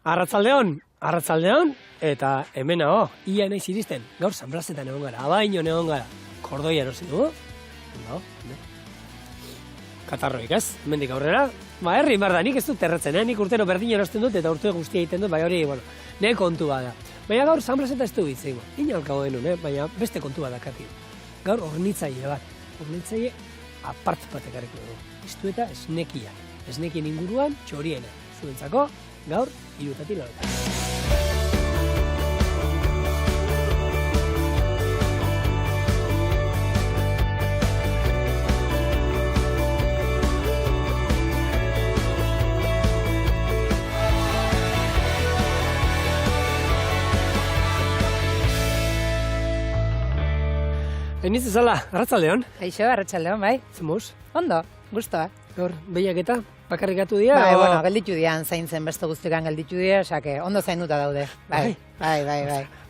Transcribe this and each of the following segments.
Arratzaldeon, eta hemen hau, ia naiz iristen, gaur San Blasetan egon gara, abaino egon gara, kordoia erosi dugu, katarroik ez, hemendik aurrera, herri da, nik ez dut erretzen, nik urtero berdin erosten dut, eta urte guztia egiten dut, bai hori, ne kontu bada. Baina gaur San Blaseta ez du bitzeko, inalkago denun, baina beste kontu bada kati. Gaur hornitzaile apart batekareko dugu, iztu eta esnekien inguruan txoriena, zuentzako, gaur, 3 lauetan. Eniz ezala, arratzaldeon. Eixo, arratsaldeon, bai. Zemuz? Ondo, gustoa. Gaur, behiaketa, bakarrikatu dira? Bai, bueno, gelditu dian, zaintzen beste guztikan gelditu dira, osake, ondo zainduta daude. Bai.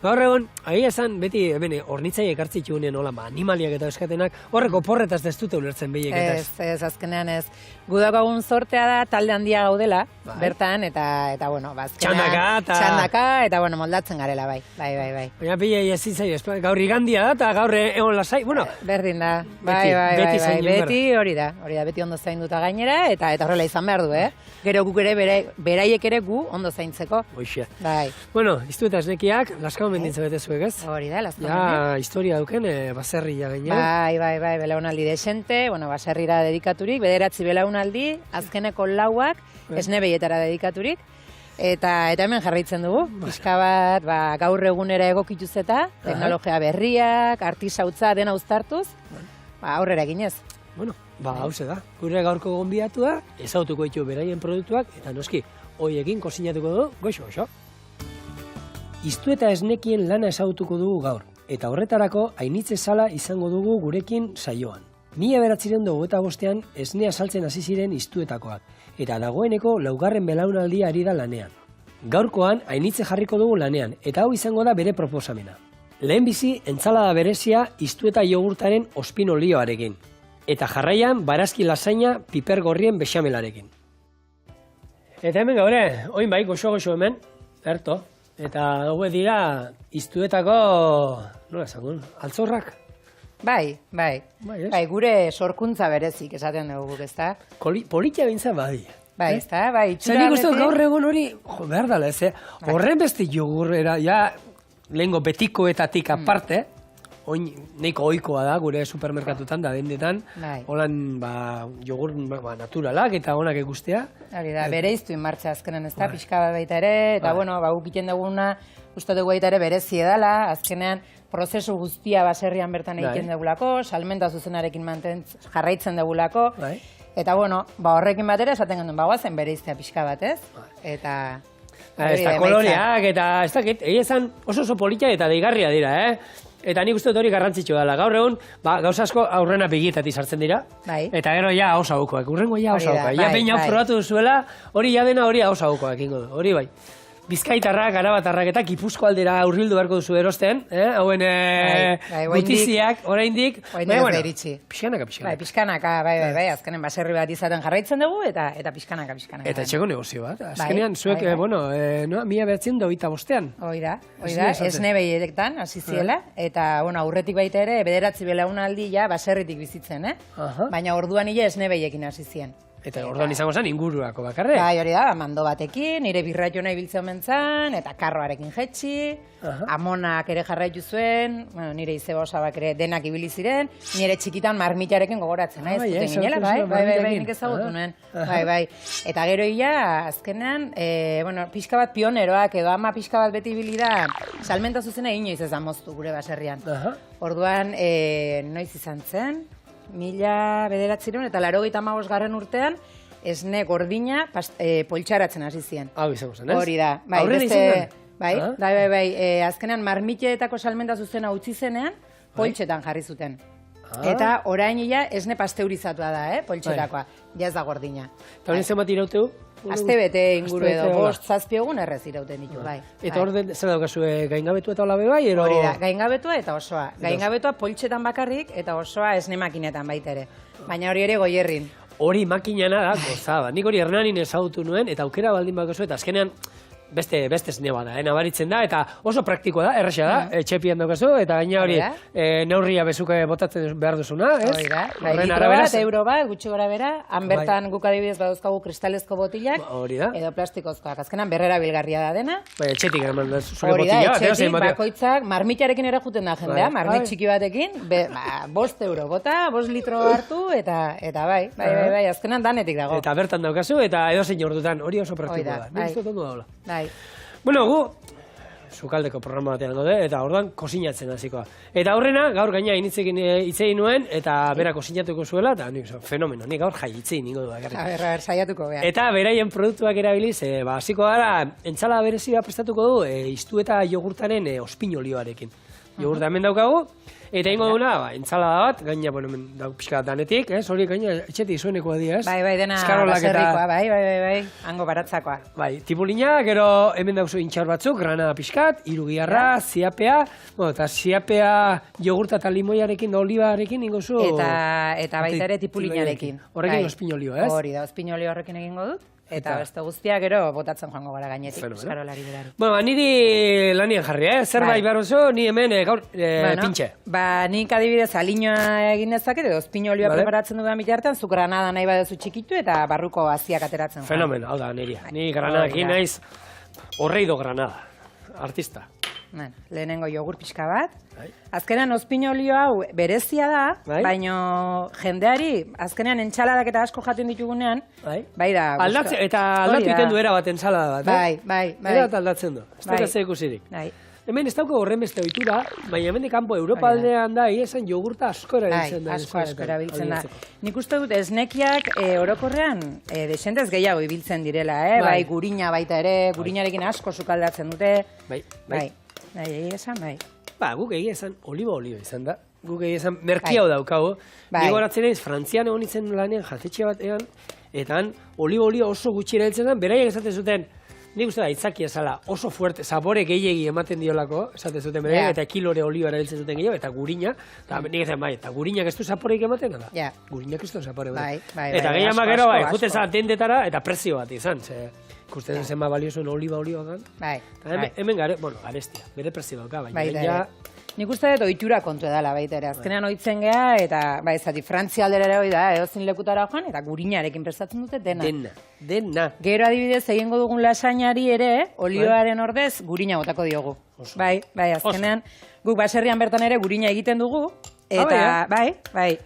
Gaur egon, ahi esan, beti, hornitzaiek hartzitxugunen hola, animaliak eta eskatenak, horreko porretaz ez dute ulertzen behiaketaz. Ez, azkenean ez. Gudakagun zortea da, talde handia gaudela, bertan, eta bueno, azkenean... Txandaka, eta bueno, moldatzen garela, bai. Baina behiai ez zitzai, gaur igandia da, eta gaur egon lasai, bueno... Berdin da, beti hori da, beti ondo zainduta gainera, eta horrela izan behar du, Gero guk ere, beraiek ere gu ondo zaintzeko. Hoxe. Bai. Bueno, iztu eta esnekiak, laskau mendintza bete zuek, ez? Hori da, laskau Ja, historia duken, baserria gaina. Bai, belaunaldi desente, bueno, baserrira dedikaturik, 9 belaunaldi, azkeneko 4 esnebeietara dedikaturik, eta hemen jarraitzen dugu, pixka bat, gaur egunera egokituz eta, teknologia berriak, artisautza dena uztartuz, aurrera eginez. Bueno, hauze da, gure gaurko gonbidatua, ezautuko ditu beraien produktuak, eta noski, hoiekin kozinatuko du, goxo. Iztu eta esnekien lana ezautuko dugu gaur, eta horretarako Ainitz Sala izango dugu gurekin saioan. 1925ean esnea saltzen hasi ziren iztuetakoak, eta dagoeneko 4. belaunaldia ari da lanean. Gaurkoan Ainitze jarriko dugu lanean, eta hau izango da bere proposamena. Lehenbizi, entzalada berezia iztu eta jogurtaren ospinolioarekin. Eta jarraian, barazki lasaina piper gorrien bexamelarekin. Eta hemen gaure, oin bai, goxo hemen, erto. Eta daue dira, iztuetako, nola esango, altzorrak? Bai, gure sorkuntza berezik esaten dugu, ezta? Politia bintza bai. Bai, ezta, bai, itxura beti. Zer nik uste gaur egun hori, behar dala, ez, horren beste jogurrera, ja, lehengo betikoetatik aparte, oin nahiko ohikoa da gure supermerkatutan da dendetan, holan jogur naturalak eta onak ikustea. Hori da, bere iztu inmartza azkenan ez da, pixka bat baita ere, eta bueno, gukiten duguna, uste dugu baita ere berezi edala, azkenean prozesu guztia baserrian bertan egiten dugulako, salmenta zuzenarekin jarraitzen dugulako, eta bueno, horrekin batera esaten genuen bagoazen bere iztea pixka bat ez, eta... Ez da koloreak eta ez dakit, egin oso politia eta deigarria dira, Eta nik uste dut hori garrantzitsua dela. Gaur egun, gauza asko aurrena begietatik sartzen dira. Eta gero ja hausa haukoak. Urrengo ja hausa haukoak. Ja peina hau probatu duzuela, hori ja dena hori hausa haukoak ingo du. Hori bai. Bizkaitarrak, arabatarrak eta Gipuzko aldera hurbildu beharko duzu erosten. Hauen gutiziak, oraindik. Pixkanaka. Pixkanaka, bai. Azkenen baserri bat izaten jarraitzen dugu eta pixkanaka. Eta etxeko negozio bat. Azkenean, zuek, 1925ean. Hoi da, esnebeietan hasi ziela. Eta aurretik baita ere, 9 belaunaldi baserritik bizitzen, baina orduan ile esnebeiekin hasi zien. Eta orduan izango zen inguruako bakarre. Bai, hori da, mando batekin, nire birraio nahi biltzen mentzan, eta karroarekin jetxi, amonak ere jarraitu zuen, nire izeba osabak ere denak ibili ziren, nire txikitan marmitarekin gogoratzen, ez duten ginela, bai, nik ezagutu nuen, bai. Eta gero ia, azkenean, pixka bat pioneroak edo ama pixka bat beti ibili da, salmenta zuzena inoiz ez da moztu gure baserrian. Orduan, noiz izan zen, 1985 urtean, esne gordina poltsaratzen hasi ziren. Hau izango zen, ez? Hori da. Aurren izan Bai. Azkenean marmiteetako salmenta zuzena utzi zenean, poltsetan jarri zuten. Eta orain ia esne pasteurizatua da, poltsetakoa. Ja ez da gordina. Eta hori zenbat irauteu? Aste bete inguru edo, 5-7 egun errez irauten ditu, bai. Eta hor zer daukazu, gaingabetu eta olabe bai? Hori da, gaingabetua eta osoa. Gaingabetua poltsetan bakarrik eta osoa esne makinetan baita ere. Baina hori ere goierrin. Hori makinana da, gozaba. Nik hori Hernanin ezagutu nuen, eta aukera baldin bakazu, eta azkenean beste esne bada, nabaritzen da, eta oso praktikoa da, erraxa da, etxepian daukazu, eta gaina hori neurria bezuke botatzen behar duzuna, ez? Hori da, litro bat, euro bat, gutxi gora bera, han bertan guk adibidez badauzkagu kristalezko botilak, edo plastikozkoak, azkenan berrera bilgarria da dena. Etxetik eman da zure botila. Hori da, etxetik, bakoitzak, marmitarekin ere juten da jendea, marmit txiki batekin, 5 euro bota, 5 litro hartu, eta bai, azkenan danetik dago. Eta bertan daukazu, eta edozein ordutan, hori oso praktikoa da. Nik uste ondo daula. Bueno, gu, sukaldeko programa batean gaude, eta orduan kosinatzen hasikoa. Eta horrena, gaur gaina itzegin nuen, eta bera kosinatuko zuela, eta nik fenomeno, nik gaur jai itzegin ningo du. A ber, saiatuko, beha. Eta beraien produktuak erabiliz, hasiko gara, entzala berezia prestatuko du, iztu eta jogurtaren ospinolioarekin. Jogurta hemen daukagu, eta ingo duguna, entsalada bat, gaina, bueno, hemen dauk pixka danetik, hori gaina etxetik zuenekoa dira, ez? Bai, dena baserrikoa, bai, hango baratzakoa. Bai, tipulina, gero hemen dauzu intxaur batzuk, granada pixkat, irugiarra, ziapea, eta ziapea jogurta eta limoiarekin, olibarekin ingo zu. Eta baita ere tipulinarekin. Horrekin ospinolio, ez? Hori da, ospinolio horrekin egingo dut. Eta beste guztia gero botatzen joango gara gainetik, eskarolari berari. Bueno, niri lanien jarri, zerbait behar oso, ni hemen gaur pintxe. Nik adibidez aliñoa egin dezaket, edo ospinolioa preparatzen dudan bitartean, zu granada nahi badezu txikitu eta barruko haziak ateratzen. Fenomeno, hau da, niria. Ni granadakin naiz horreido granada, artista. Lehenengo jogur pixka bat. Azkenean ospinolio hau berezia da, baina jendeari, azkenean entxaladak eta asko jaten ditugunean, bai da... Eta aldatu iten du era bat entxalada bat, Bai. Era bat aldatzen du, ez da ze ikusirik. Hemen ez dauko horren beste ohitura, baina hemen kanpo Europa aldean da, esan jogurta asko erabiltzen da. Asko erabiltzen da. Nik uste dut esnekiak orokorrean desentez gehiago ibiltzen direla, bai gurina baita ere, gurinarekin asko sukaldatzen dute. Bai, esan, bai. Guk egia esan, oliba izan da. Guk egia esan, merkiau daukago. Nik horatzen ez, Frantzian egon itzen lanean jatetxe bat egan, eta han oliba oso gutxi erabiltzen da, beraiek esaten zuten, nik uste da, itzaki esala, oso fuerte, zapore gehiegi ematen diolako, esaten zuten beraiek, eta kilore oliba erabiltzen zuten gehiago, eta gurina, eta nik esan, eta gurinak ez du zaporeik ematen, da? Gurinak ez du zapore bat. Eta gehiamak gero, jute za dendetara, eta prezio bat izan, ikusten zen balio zuen oliba kan. Hemen garestia, bere prezio dauka, baina nik uste dut ohitura kontu edala baita ere. Azkenean ohitzen geha eta ezati Frantzia aldera ere hori da, edozin lekutara joan, eta gurinarekin prestatzen dute dena. Dena. Gero adibidez egingo dugun lasainari ere, olioaren ordez gurina botako diogu. Bai, azkenean guk baserrian bertan ere gurina egiten dugu, eta bai.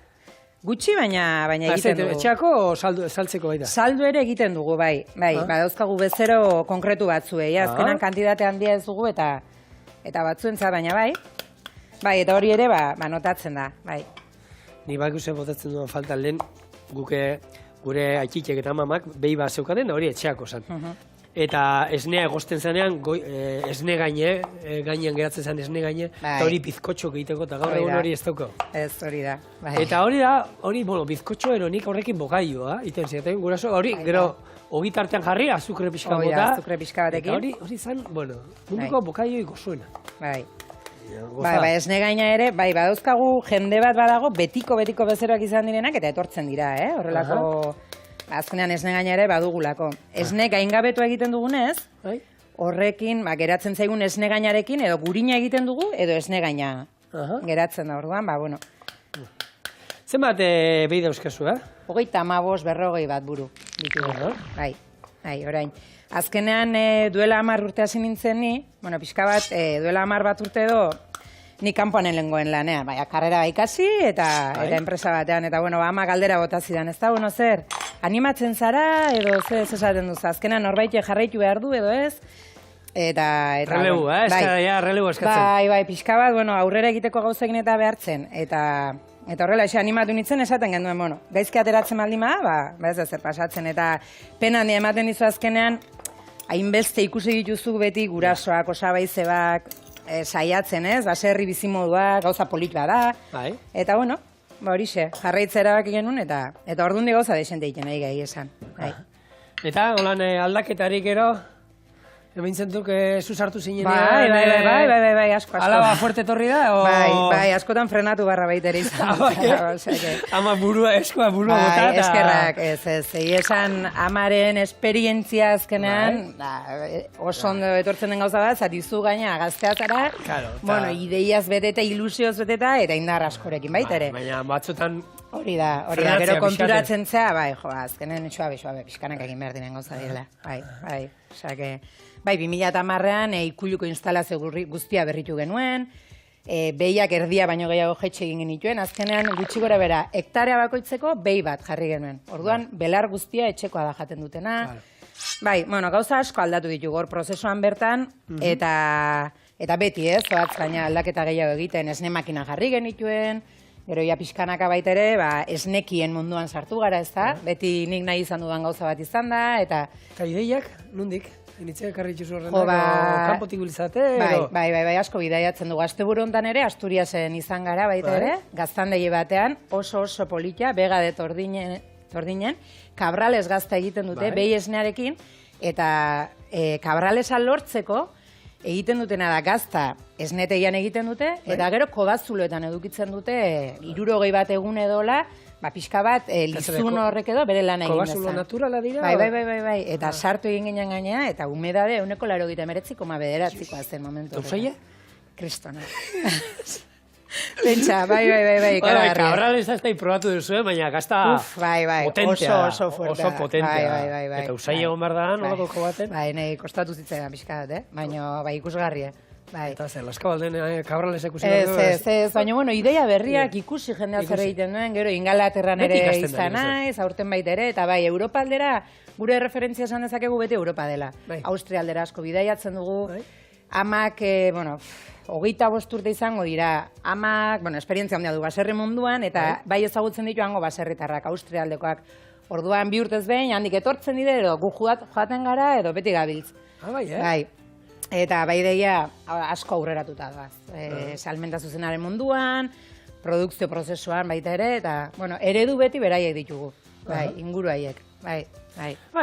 Gutxi, baina egiten dugu. Etxeako o saltzeko baita? Saldu ere egiten dugu, bai. Badauzkagu bezero konkretu batzuei. Azkenan kantitate handia ez dugu eta batzuentza baina bai. Bai, eta hori ere notatzen da, bai. Ni bakuse botatzen duan falta lehen gure aititxek eta mamak behi bat zeukaten, hori etxeako zen. Eta esnea egosten zenean, esne gainean geratzen zen esne gaine, eta hori bizkotxok egiteko, eta gaur egun hori ez dauko. Ez, hori da. Eta hori, bizkotxo eronik horrekin bokaioa, iten ziaten, guraso, hori, gero, ogitartean jarri, azukre pixka bota. Azukre pixka batekin. Eta hori zen, munduko bokaioi gozuena. Bai, esne gaina ere, badauzkagu jende bat badago, betiko bezeroak izan direnak, eta etortzen dira, horrelako... Azkenean esne gaina ere badugulako. Esne gaingabetu egiten dugunez, horrekin, geratzen zaigun esne gainarekin, edo gurina egiten dugu, edo esne gaina geratzen da orduan, bueno. Zenbat behi dauzkazu, 35-40 bat buru. Bai, orain. Azkenean duela 10 urte hasi nintzen ni, pixka bat, duela 10 bat urte edo, ni kanpoan lengoen lanean, karrera ikasi eta enpresa batean, eta ama galdera bota zidan, ez da, zer, animatzen zara, edo ez esaten duz, azkenan norbait jarraitu behar du, edo ez, eta... Relebu, relebu eskatzen. Bai, pixka bat, aurrera egiteko gauzekin eta behartzen, eta horrela, animatu nintzen esaten genduen, gaizki ateratzen baldin ez da zer pasatzen, eta penan ematen dizu azkenean, hainbeste ikusi dituzu beti gurasoak, osabaizebak, saiatzen ez, baserri bizimodua, gauza politua da, eta horixe, jarraitzera baki genuen, eta orduan gauza desente egiten nahi gai esan. Eta, holan aldaketarik ero, Hemen zentuk, zu sartu zinen. Bai, asko. Alaba fuerte torri da, o... Bai, askotan frenatu barra baita ere izan. Ama eskoa burua bota, eta... Eskerrak, ez, esan amaren esperientzia azkenean, oso ondo etortzen den gauza bat, zatizu gaina gaztea zara, bueno, ideiaz beteta, ilusioz beteta, eta indar askorekin baita ere. Baina batzutan... Hori da, gero konturatzen zea, azkenen suabe, pixkanak egin behar diren gauza direla, bai, osake... Bai, 2010an ikuluko instalazio guztia berritu genuen, behiak erdia baino gehiago jetxe egin genituen, azkenean gutxi gora bera, hektarea bakoitzeko behi bat jarri genuen. Orduan, belar guztia etxekoa da jaten dutena. Bai, bueno, gauza asko aldatu ditugu hor prozesuan bertan, eta beti zoatz gaina aldaketa gehiago egiten, esne makina jarri genituen, gero ja pixkanaka baita ere, esnekien munduan sartu gara, ez da? Beti nik nahi izan dudan gauza bat izan da, eta... Eta ideiak, nondik? Initzea ekarri txuzu horrenak, kanpotik bilizate? Bai, asko bidaiatzen dugu. Asteburu hontan ere, Asturiasen izan gara baita ere, gaztandegi batean, oso polita, bega de tordinen, kabrales gazta egiten dute, behi esnearekin, eta kabralesa lortzeko, egiten dutena da gazta esnetegian egiten dute, eta gero kobazuloetan edukitzen dute, 60 bat egun edola, pixka bat, lizun horrek edo bere lana egin dezan. Kobazulo naturala dira? Bai, eta sartu egin ginen gainea, eta humedade 189,9 zen momentu. Tausaia? Kristona. Pentsa, bai, karagarria. Kabrales ez da probatu duzu, baina gazta potentea. Oso fuertea. Oso potentea. Bai. Eta usai egon behar da, nolako kobaten? Bai, nahi kostatu zitzaidan pixka bat, baina ikusgarria. Eta zer, laskabalden kabrales ikusi Ez, baina, bueno, ideia berriak ikusi jendea zer egiten duen, gero Ingalaterran ere izan naiz, aurten baita ere, eta bai, Europa aldera, gure referentzia esan dezakegu beti Europa dela. Austria aldera asko bidaiatzen dugu, amak, 25 urte izango dira, amak, esperientzia handia du baserri munduan, eta bai ezagutzen ditu hango baserritarrak, Austria aldekoak. Orduan 2 urtez behin, handik etortzen dire, edo gu joaten gara, edo beti gabiltz. Bai. Eta bai deia asko aurreratuta da. Salmenta zuzenaren munduan, produkzio prozesuan baita ere, eta, eredu beti beraiek ditugu. Bai, inguru haiek. Bai.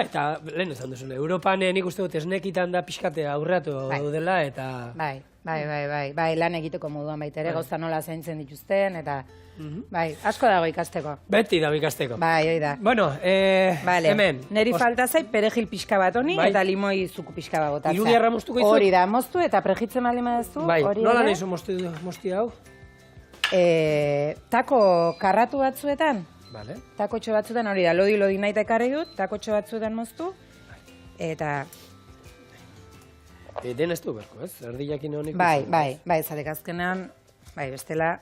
Eta lehen esan duzun, Europan nik uste dut esnekitan da pixkatea aurreatu dela, eta... Bai, lan egiteko moduan baita ere, gauza nola zaintzen dituzten, eta... Bai, asko dago ikasteko. Beti dago ikasteko. Bai, hori da. Bueno, hemen. Neri falta zait perejil pixka bat honi, eta limoi zuku pixka bat botatzea. Irudiarra moztuko izut? Hori da, moztu eta prejitzen bali madezu. Bai, nola nahizu mozti hau? Tako karratu batzuetan. Vale. Takotxo batzuetan hori da, lodi nahi ekarri dut, takotxo batzuetan moztu, eta... Den ez du berko, ez? Erdiakin honik... Bai, zatek azkenean, bestela...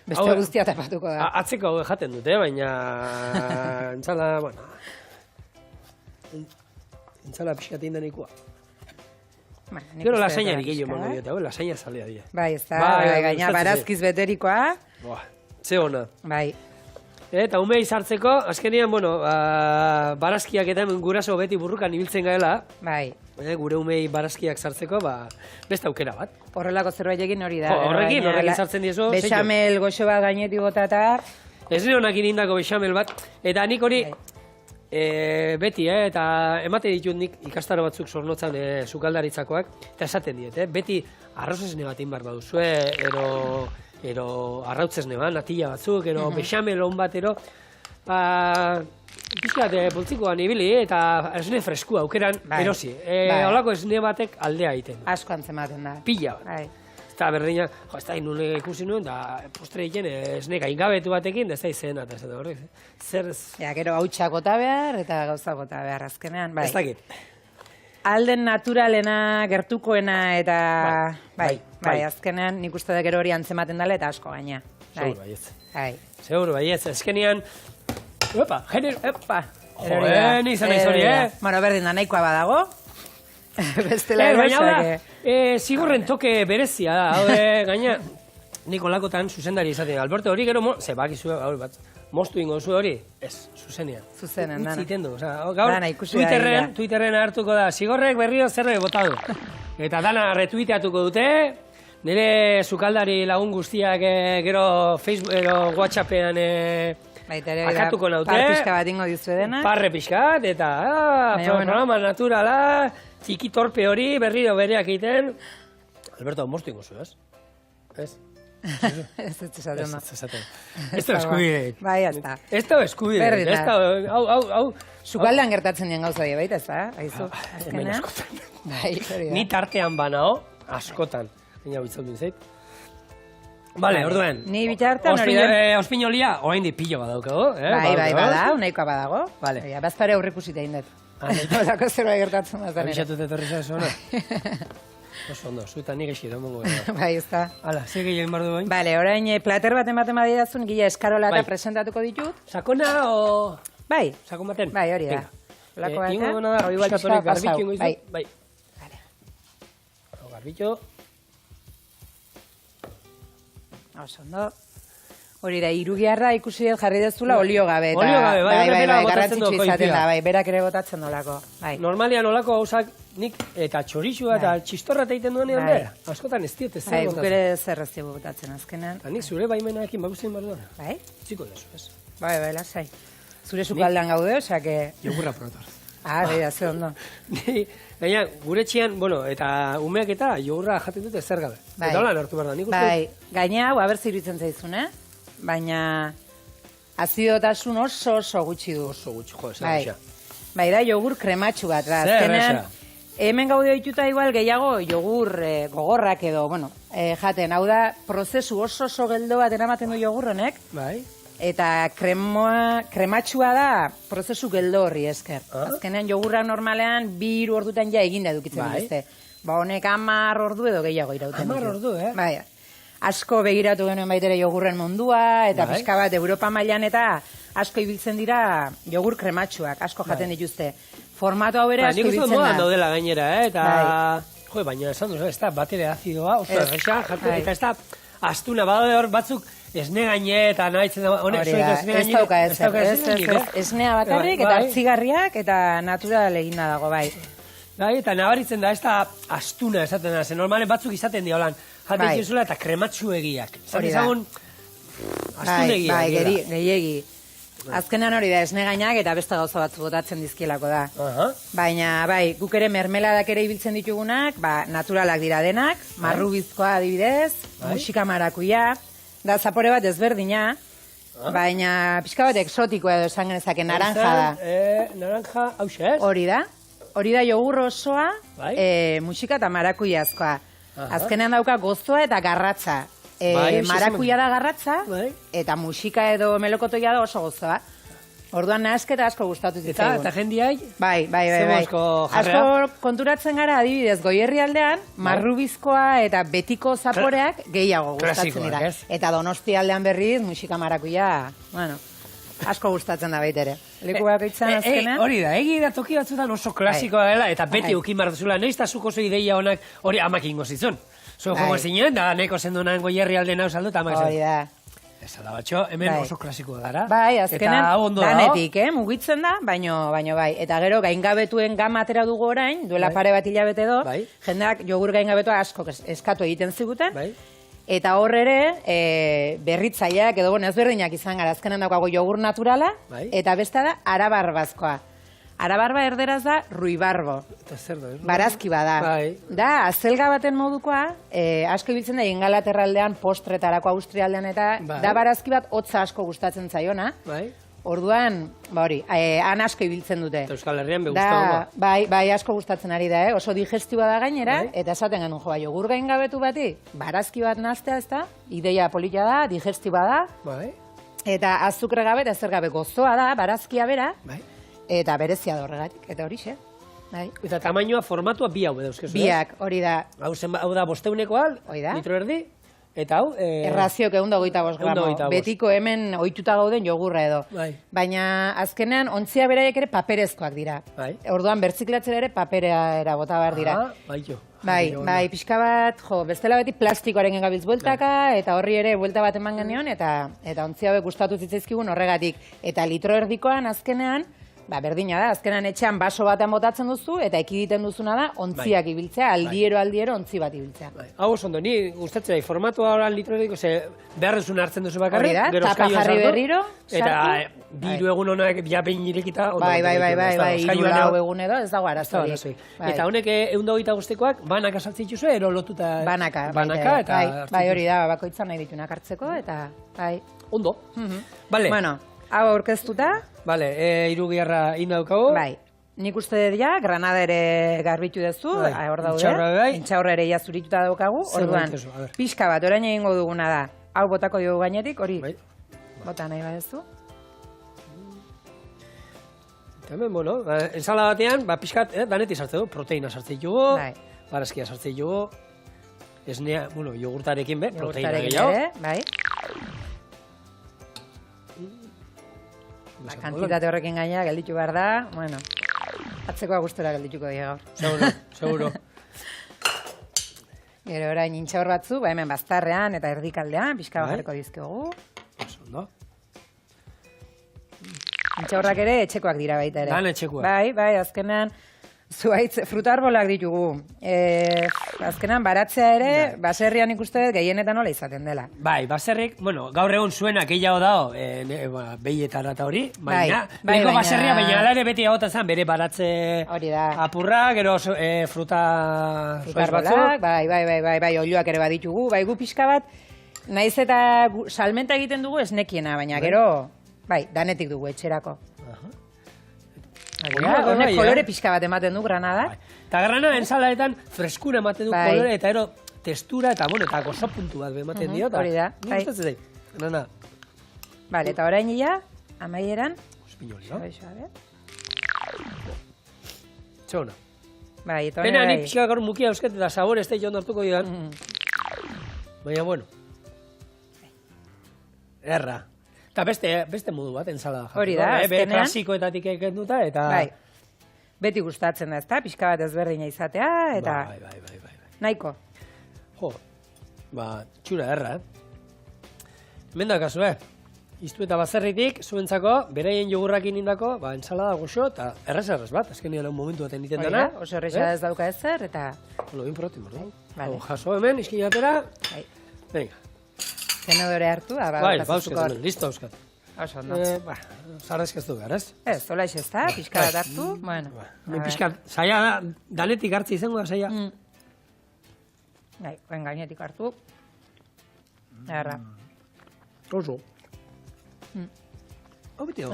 Beste guztia tapatuko da. Atzeko hau jaten dute, baina... Entzala, entzala pixkat egin denikoa. Gero lasainari gehiago mongo dieta, lasaina zalea dira. Bai, ez da, gaina barazkiz beterikoa. Ze hona. Bai. Eta umei sartzeko, azkenean, barazkiak eta guraso beti burrukan ibiltzen gaela. Bai. Gure umei barazkiak sartzeko, beste aukera bat. Horrelako zerbait egin hori da. Horrekin sartzen diezu. Bexamel goxo bat gainetik botata. Ez nire honak indako bexamel bat. Eta nik hori, beti, eta emate ditut nik ikastaro batzuk zornotzan sukaldaritzakoak, eta esaten diet, beti arrozesne bat inbar baduzue, ero arrautzesne bat, natilla batzuk, ero bexamel hon bat, pixkat poltsikoan ibili eta esne freskua aukeran erosi. Olako esne batek aldea egiten. Asko antzematen da. Pila bat. Eta berdina, ez da inun ikusi nuen, da postre egiten esne gaingabetu batekin, ez da izena, eta ez da horrek. Zer ez... Gero hautsa gota behar eta gauza gota behar azkenean. Ez dakit. Alden naturalena, gertukoena eta... Bai, azkenean nik uste da gero hori antzematen dela eta asko gaina. Seguro baietz. Seguro baietz, azkenean... Opa, genero, opa. Izan nahi zori, Bueno, berdin da, nahikoa badago. Bestela erosak. Zigorren toke berezia da, haude, gaina, nik olakotan zuzendari izaten. Alberto hori gero, bakizu, moztu ingo zu hori, ez, zuzenean. Zuzenean, dana. Utziten du, gaur, Twitterren hartuko da, zigorrek berrio zerbait botatu. Eta dana retuiteatuko dute, nire sukaldari lagun guztiak gero Facebook, WhatsAppean akatuko naute. Par pixka bat ingo dizu edena. Parre pixkat, eta programa naturala, txiki torpe hori berriro bereak egiten. Alberto, mostu ingo zu, ez? Ez? Ez esaten da. Ez esaten. Ez da eskubide. Bai, ez da. Ez da eskubide. Berdin Ez da, hau. Sukaldean gertatzen dien gauza dira, baita, ez da? Aizu, Hemen azkenean. askotan. Bai, hori da. Ni tartean banao, askotan. Baina bitzaldun zait. Vale, orduan. Ni bitartean hori da. Ospinolia, orain di pillo badaukago. Bai, bada, uneikoa badago. Vale. Baina, bazpare aurrikusita egin dut. Olako zerbait gertatzen da zen ere. Abixatut etorri zaiz hona. Oso ondo, zuetan nik eixi da mongo gara. Bai, ez da. Hala, ze gehiagin bardu bain? Bale, orain plater bat ematen badidazun, gila eskarola eta Bai. presentatuko ditut. Sakona o... Bai, Sakon baten? bai, hori da. Olako bat, Ingo duna da, hau igual pixkat hori pixka garbitxo pasau. ingo Bai, izu? Bai. Vale. Garbitxo. Oso ondo. Hori da, irugiarra ikusi dut jarri dezula olio gabe. Eta, Olio gabe, bai, horrek berak botatzen garrantzitsu du izaten koizia. da, bai, berak ere botatzen dolako. Bai. Normalian olako gauzak nik eta txorixua eta txistorra egiten duenean Bai. be, askotan ez diot ez Bai, zer guk botatzen. ere zer ez dugu botatzen azkenean. Eta nik zure baimenarekin bagusten bardu da. Bai? Txiko desu, ez? Bai, lasai. Zure sukaldean gaude, osea que... Jogurra protor. Bida, ze ondo. Ni, gaina, gure txian, bueno, eta umeak eta jogurra jaten dute zer gabe. Bai. Eta hola lortu behar da, nik uste. Bai, gaina hau abertzi iruditzen zaizun, Baina azidotasun oso gutxi du. Oso gutxi, jo, ez Bai. da. Bai, da jogur krematxu bat, da. Zer Azkenean, erresa. hemen gaude dituta igual gehiago jogur gogorrak edo, bueno, jaten, hau da, prozesu oso geldo bat eramaten du jogur honek, Bai. eta krematxua da prozesu geldo horri esker. Ah. Azkenean jogurra normalean 2 ordutan ja eginda edukitzen Bai. dituzte. Ba, honek 10 ordu edo gehiago irauten 10 ordu, Bai, asko begiratu genuen baitere jogurren mundua, eta Bai. pixka bat Europa mailan eta asko ibiltzen dira jogur krematxuak, asko jaten dituzte. Formatu hau ere Ba, asko nik uste ibiltzen modan da. daudela gainera, eta... Bai. Jo, baina esan duzu, ez da, batere azidoa, oso Ez. erresa, jaten, Bai. eta ez da, astuna, badaude hor batzuk, esne gaine, eta nahitzen da, honek, Hori zuek da, esne ez gaine, dauka ez, esne gainik, esnea bakarrik, eta Bai. hartzigarriak, eta natural eginda dago, bai. Bai, eta nabaritzen da, ez da astuna esaten da, ze normalen batzuk izaten diolan, jaten Bai. zizula eta krematxu egiak. Hori da. Ezagun, astunegiak. Bai, direla. gehiegi. Azkenan hori da, esne gainak eta beste gauza batzu botatzen dizkielako da. Aha. Baina, bai, guk ere mermeladak ere ibiltzen ditugunak, ba, naturalak dira denak, marrubizkoa adibidez, Bai. musika marakuia, da zapore bat ezberdina, baina pixka bat exotikoa edo esan genezake, naranja da. Naranja, hauxe ez? Hori da jogur osoa, Bai. musika eta marakuiazkoa. Aha. Azkenean dauka gozoa eta garratza. Bai, Marakuia da garratza, Bai. eta musika edo melokotoia da oso gozoa. Orduan nahasketa asko gustatu Eta zitzaigun. jendiai, Bai. Zemozko jarrea? Asko konturatzen gara adibidez goierri aldean, marrubizkoa eta betiko zaporeak gehiago gustatzen Klasikoak, dira. ez? Eta Donosti aldean berriz musika marakuia, bueno, asko gustatzen da baitere. Leku bakoitzan azkenean. Hori da, egi da toki batzutan oso klasikoa dela, eta beti Bai. ukin behar duzula, nahiz eta zuko oso ideia honak hori amak ingo zitzon. Zuen Bai. jogo zinen, da neko zendunan goierri alde hau saldu, eta amak Hori zen. da. Ez da batxo, hemen Bai. oso klasikoa gara. Bai, azkenean Eta hau ondo danetik, mugitzen da, baino bai. Eta gero gaingabetuen gama atera dugu orain, duela Bai. pare bat hilabete do, Bai. jendeak jogur gaingabetua asko eskatu egiten ziguten, Bai. eta hor ere berritzaileak edo bueno, ezberdinak izan gara, azkenan daukago jogur naturala, Bai. eta beste da arabarbazkoa. Arabarba erderaz da ruibarbo. Eta zer da, Barazki bada. Bai. Da, azelga baten modukoa, asko ibiltzen da Ingalaterraldean, postretarako Austrialdean eta Bai. da barazki bat hotza asko gustatzen zaiona. Bai. Orduan, ba hori, han asko ibiltzen dute. Eta Euskal Herrian be Da, gustago. bai, asko gustatzen ari da, oso digestiua da gainera, Bai. eta esaten genuen joa, jogur gaingabetu bati, barazki bat naztea ez da, ideia polita da, digestiua da, Bai. eta azukre gabe eta zer gabe gozoa da, barazkia bera, Bai. eta berezia da horregatik, eta horixe. Bai. Eta tamainoa, formatua bi hau dauzkezu, ez? Biak, hori da, Hau da bosteunekoa, Hori da. litro erdi, eta hau... errazioak 125 gramo. 125. Betiko hemen ohituta gauden jogurra edo. Bai. Baina azkenean ontzia beraiek ere paperezkoak dira. Bai. Orduan bertziklatzera ere paperera bota behar dira. Ah, bai jo. Bai, pixka bat, bestela beti plastikoaren gabiltz bueltaka, eta horri ere buelta bat eman genion, eta ontzia hauek gustatu zitzaizkigun horregatik. Eta litro erdikoan azkenean, berdina da, azkenan etxean baso batean botatzen duzu, eta ekiditen duzuna da, ontziak ibiltzea, aldiero ontzi bat ibiltzea. Hau oso ondo, ni gustatzen da, formatua horan litrodiko, ze beharrezun hartzen duzu bakarrik, hori da, tapa jarri berriro, eta biru egun honak ja behin irekita, ondo. Bai, hiru lau egun edo, ez dago arazorik. Eta honek 120 guztikoak, banaka sartzen dituzu, ero lotuta... Banaka, eta... Bai, hori da, bakoitzan nahi ditunak hartzeko, eta... bai. Ondo. Bale. Bueno, hau aurkeztuta. Bale, irugiarra indaukago. Bai. Nik uste dut ja, Granada ere garbitu duzu, hor daude. Intxaurra ere ja zurituta daukagu. Orduan, pixka bat, orain egingo duguna da. Hau botako dugu gainetik, hori bota nahi badezu. Eta hemen, bueno, ensala batean, pixkat, danetik sartzen dugu, proteina sartzen dugu, barazkia sartzen dugu, esnea, bueno, jogurtarekin be, proteina gehiago. Bai. Kantitate horrekin gaina, gelditu behar da, bueno, atzekoa gustora geldituko dira gaur. Seguro. Gero orain intxaur batzu, hemen baztarrean eta erdikaldean, pixka bajareko dizkiogu. Ondo. Intxaurrak ere etxekoak dira baita ere. Dan etxekoak. Bai, azkenean, zuaitz, fruta arbolak ditugu. Azkenan, baratzea ere, baserrian ikuste dut gehienetan nola izaten dela. Bai, baserrik, bueno, gaur egun zuena gehiago dago, behietan eta hori, baina, baserria, baina ala ere beti agotan zen, bere baratze apurra, gero fruta arbolak, bai, olioak ere baditugu, bai, gu pixka bat, naiz eta salmenta egiten dugu esnekiena, baina gero, bai, danetik dugu etxerako. Honek kolore pixka bat ematen du Granada. Eta Granada ensaladetan freskura ematen du kolore eta ero testura eta eta gozo puntu bat ematen dio. Hori da. Ni gustatzen zait, Granada. Bale, eta orain ia, amaieran. Espinoli, no? Txona. Bai, eta pena ni pixka gaur mukia eusket eta sabor ez da joan hartuko digan. Baina, bueno. Erra. Eta beste modu bat, ensalada. Hori da, azkenean. Klasikoetatik ekenduta, eta... Bai, beti gustatzen da, ezta? Pixka bat ezberdina izatea, eta... Bai. Nahiko. Jo, txura erra, Mendakazu, Iztu eta bazerritik, zuentzako, beraien jogurrakin indako, ensalada goxo, eta erraz bat, azkenean hau momentu baten egiten dena. Oso erresa ez dauka ezer, eta... Bueno, bin protein, borda. Jaso hemen, iskinatera. Venga. Tenedore hartu, bai, bauzkat, listo euskat. Oso, no. Sarrezkeztu behar, ez? Ez, zola ez da, pixka bat hartu, bueno. Pixka, zaila da, danetik hartzi izango da, zaila. Bai, oen gainetik hartu. Erra. Oso.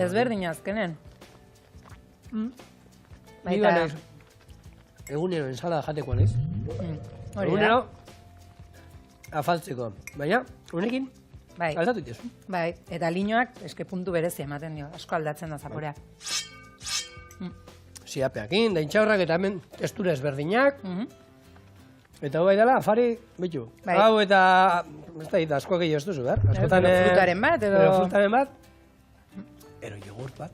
Ez berdin azkenen. Baita. Egunero ensalada jatekoan, ez? Egunero, afaltzeko. Baina, honekin, aldatu itezu. Bai, eta linoak eske puntu berezi ematen dio, asko aldatzen da zaporea. Ziapeakin, da intxaurrak eta hemen testura ezberdinak. Eta hau bai dela, afari, bitu. Hau eta, ez da, asko gehiago ez duzu, behar? Frutaren bat, edo... Frutaren bat, ero jogurt bat.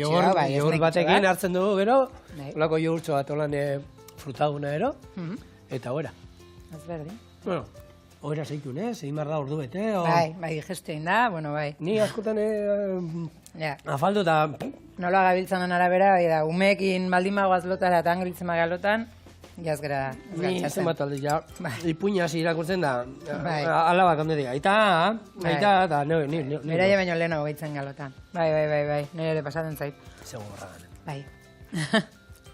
Jogurt batekin hartzen dugu, gero, olako jogurtxo bat, holan frutaduna ero, eta hoera. Ez berdin. Bueno, hoera zeitun, egin behar da ordu bete. Bai, digestioin da, bueno, bai. Ni askotan afaldu eta... Nola gabiltzan den arabera, bai da, umeekin baldin magoaz lotara eta angelitzen magalotan, jazgera Ni zen bat aldiz, ja, ipuina hasi irakurtzen da, alabak handetik, aita, eta nire. Beraia baino leheno gaitzen galotan. Bai, nire ere pasatzen zait. Zego borragan. Bai.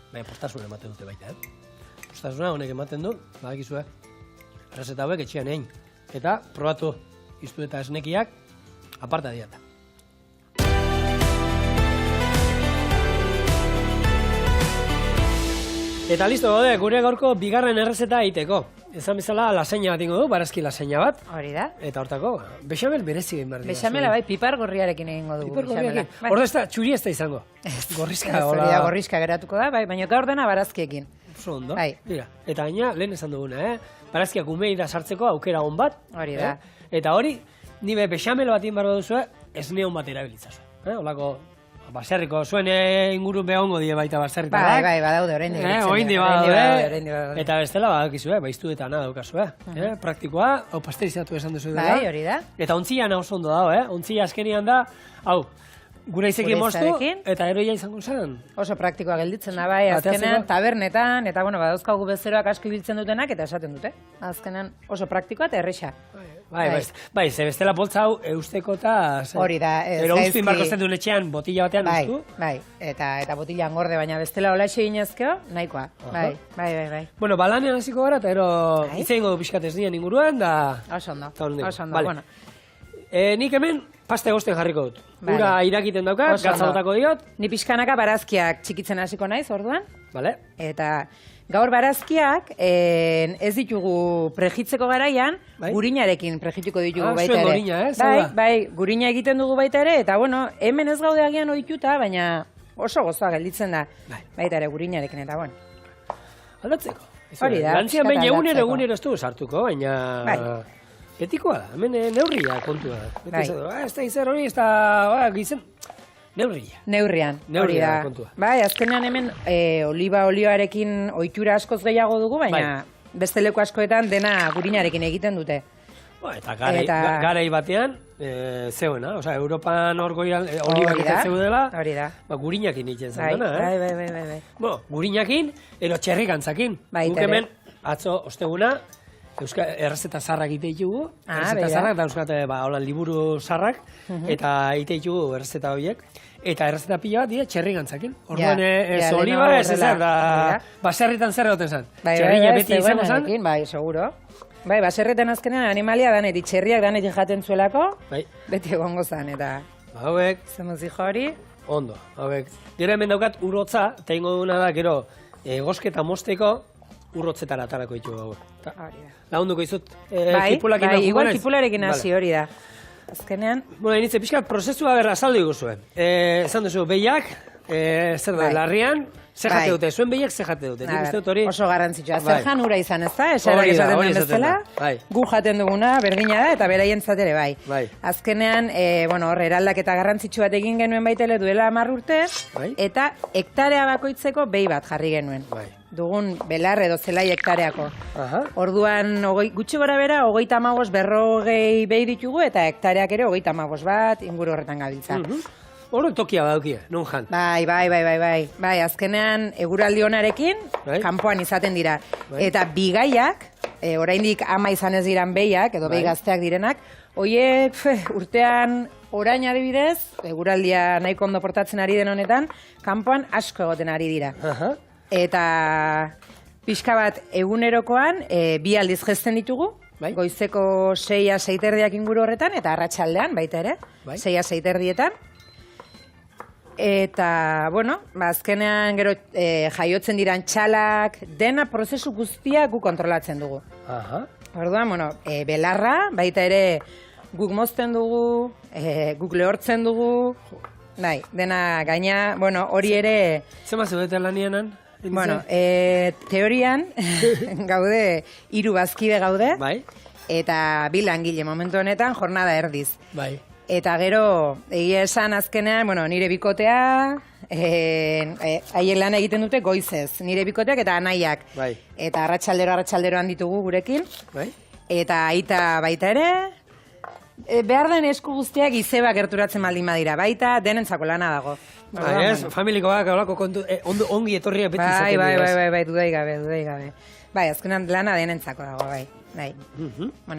Baina postasuna ematen dute baita, Postasuna honek ematen du, badakizue, errezeta hauek etxean egin. Eta probatu iztu eta esnekiak aparta diata. Eta listo gaude, gure gaurko bigarren errezeta egiteko. Ezan bezala lasaina bat ingo du, barazki lasaina bat. Hori da. Eta hortako, bexamel berezi egin behar dira. Bexamela bai, pipar gorriarekin egingo dugu. Pipar gorriarekin. Horda ez da, txuri ez da izango. Gorrizka, hola. Gorrizka geratuko da, bai, baina gaur dena barazkiekin. Oso ondo. Bai. Mira, eta gaina, lehen esan duguna, barazkiak umeira sartzeko aukera on bat. Hori da. Eta hori, nire bexamel bat egin behar duzu, esne hon bat erabilitzazu. Holako... Baserriko, zuen ingurun behongo die baita baserritarrak. Bai, badaude, oraindik. Badaude. Eta bestela, badakizu, baiztu eta na daukazu, praktikoa, hau pasterizatu esan duzu dela. Bai, hori da. Eta ontzia oso ondo dago, ontzia azkenian da, hau, Gure izekin moztu, eta eroia izango zen. Oso praktikoa gelditzen da, bai, azkenean tabernetan, eta bueno, badauzkagu bezeroak asko ibiltzen dutenak, eta esaten dute. Azkenean oso praktikoa eta erresa. Bai, ze bestela poltza hau eusteko eta... Hori da. Ero uztin barko zen duen etxean, botila batean ustu. Bai, eta botilan gorde, baina bestela hola ese ginezkeo, nahikoa. Bai. Bueno, balanean hasiko gara, eta ero itzeingo du pixkat ez nien inguruan, da... Oso ondo, bueno. Nik hemen pasta egosten jarriko dut. Ura irakiten daukat, gatza botako diot. Ni pixkanaka barazkiak txikitzen hasiko naiz, orduan. Vale. Eta gaur barazkiak ez ditugu prejitzeko garaian, gurinarekin prejituko ditugu baita ere. Gurina, eh? Bai, gurina egiten dugu baita ere, eta bueno, hemen ez gaude agian ohituta, baina oso gozoa gelditzen da. Baita ere gurinarekin, eta bueno. Aldatzeko. Hori da. Lantzian baina egunero ez du sartuko, baina... Betikoa da, hemen neurria kontua da. Ez da izan hori, ez da gizen... Neurrian, hori da. Bai, azkenean hemen oliba olioarekin ohitura askoz gehiago dugu, baina beste leku askoetan dena gurinarekin egiten dute. Eta garai batean, zeuena, Europan hor olibak izan zeudela, gurinakin egiten zen dena. Gurinakin, ero txerrikantzakin. Guk hemen, atzo, osteguna, errezeta zarrak ite ditugu, errezeta zarrak, eta euskate, holan liburu zarrak, eta ite ditugu errezeta horiek, eta errezeta pila bat, txerri gantzakin. Orduan, ez oliba, ez ezer, da, baserritan zer egoten zen. Txerria beti izango zen. Bai, seguro. Bai, baserretan azkenean animalia danetik, txerriak danetik jaten zuelako, beti egongo zen, eta... Hauek... Zemuzi hori. Ondo, hauek. Gero hemen daukat urrotza, eta ingo duguna da, gero, gosketa mosteko, urrotzetara atarako ditugu hauek. Lagunduko izut, kipulakin bai, igual kipularekin hasi hori da. Azkenean... Bueno, initze pixkat, prozesua berra saldu iguzuen. Esan duzu, behiak, zer da, larrian, ze jate dute, zuen behiak ze jate dute. Nik uste dut hori... Oso garantzitsua, zer jan ura izan ez da, esarak esaten den bezala, gu jaten duguna, berdina da, eta beraien zatere bai. Azkenean, hor, eraldak eta garrantzitsu bat egin genuen baitele duela 10 urte, eta hektarea bakoitzeko behi bat jarri genuen. Dugun belar edo zelai hektareako. Orduan, gutxi gora bera, 35 berrogei behi ditugu, eta hektareak ere 35 bat, inguru horretan gabiltza. Horo tokia badaukia, non jan. Bai, azkenean eguraldi onarekin, kanpoan izaten dira. Eta bigaiak, oraindik ama izan ez diran behiak, edo behi gazteak direnak, hoiek urtean orain adibidez, eguraldia nahiko ondo portatzen ari den honetan, kanpoan asko egoten ari dira. Eta pixka bat egunerokoan, 2 aldiz jezten ditugu, goizeko 6-6:30 inguru horretan, eta arratsaldean baita ere, 6-6:30. Eta, bueno, azkenean gero jaiotzen diran txalak, dena prozesu guztia gu kontrolatzen dugu. Orduan, belarra, baita ere guk mozten dugu, guk lehortzen dugu, dena gaina, hori ere... Zema zeudeten lanienan? Teorian gaude, 3 bazkide gaude, eta 2 langile momentu honetan jornada erdiz. Eta gero, egia esan azkenean, nire bikotea, haien lan egiten dute goizez, nire bikoteak eta anaiak. Eta arratsalderoan ditugu gurekin. Eta aita baita ere, behar den esku guztiak izeba gerturatzen baldin badira, baita denentzako lana dago. Familikoak olako ongi etorriak beti izaten dira. Bai, dudai gabe. Bai, azkenean lana denentzako dago, bai.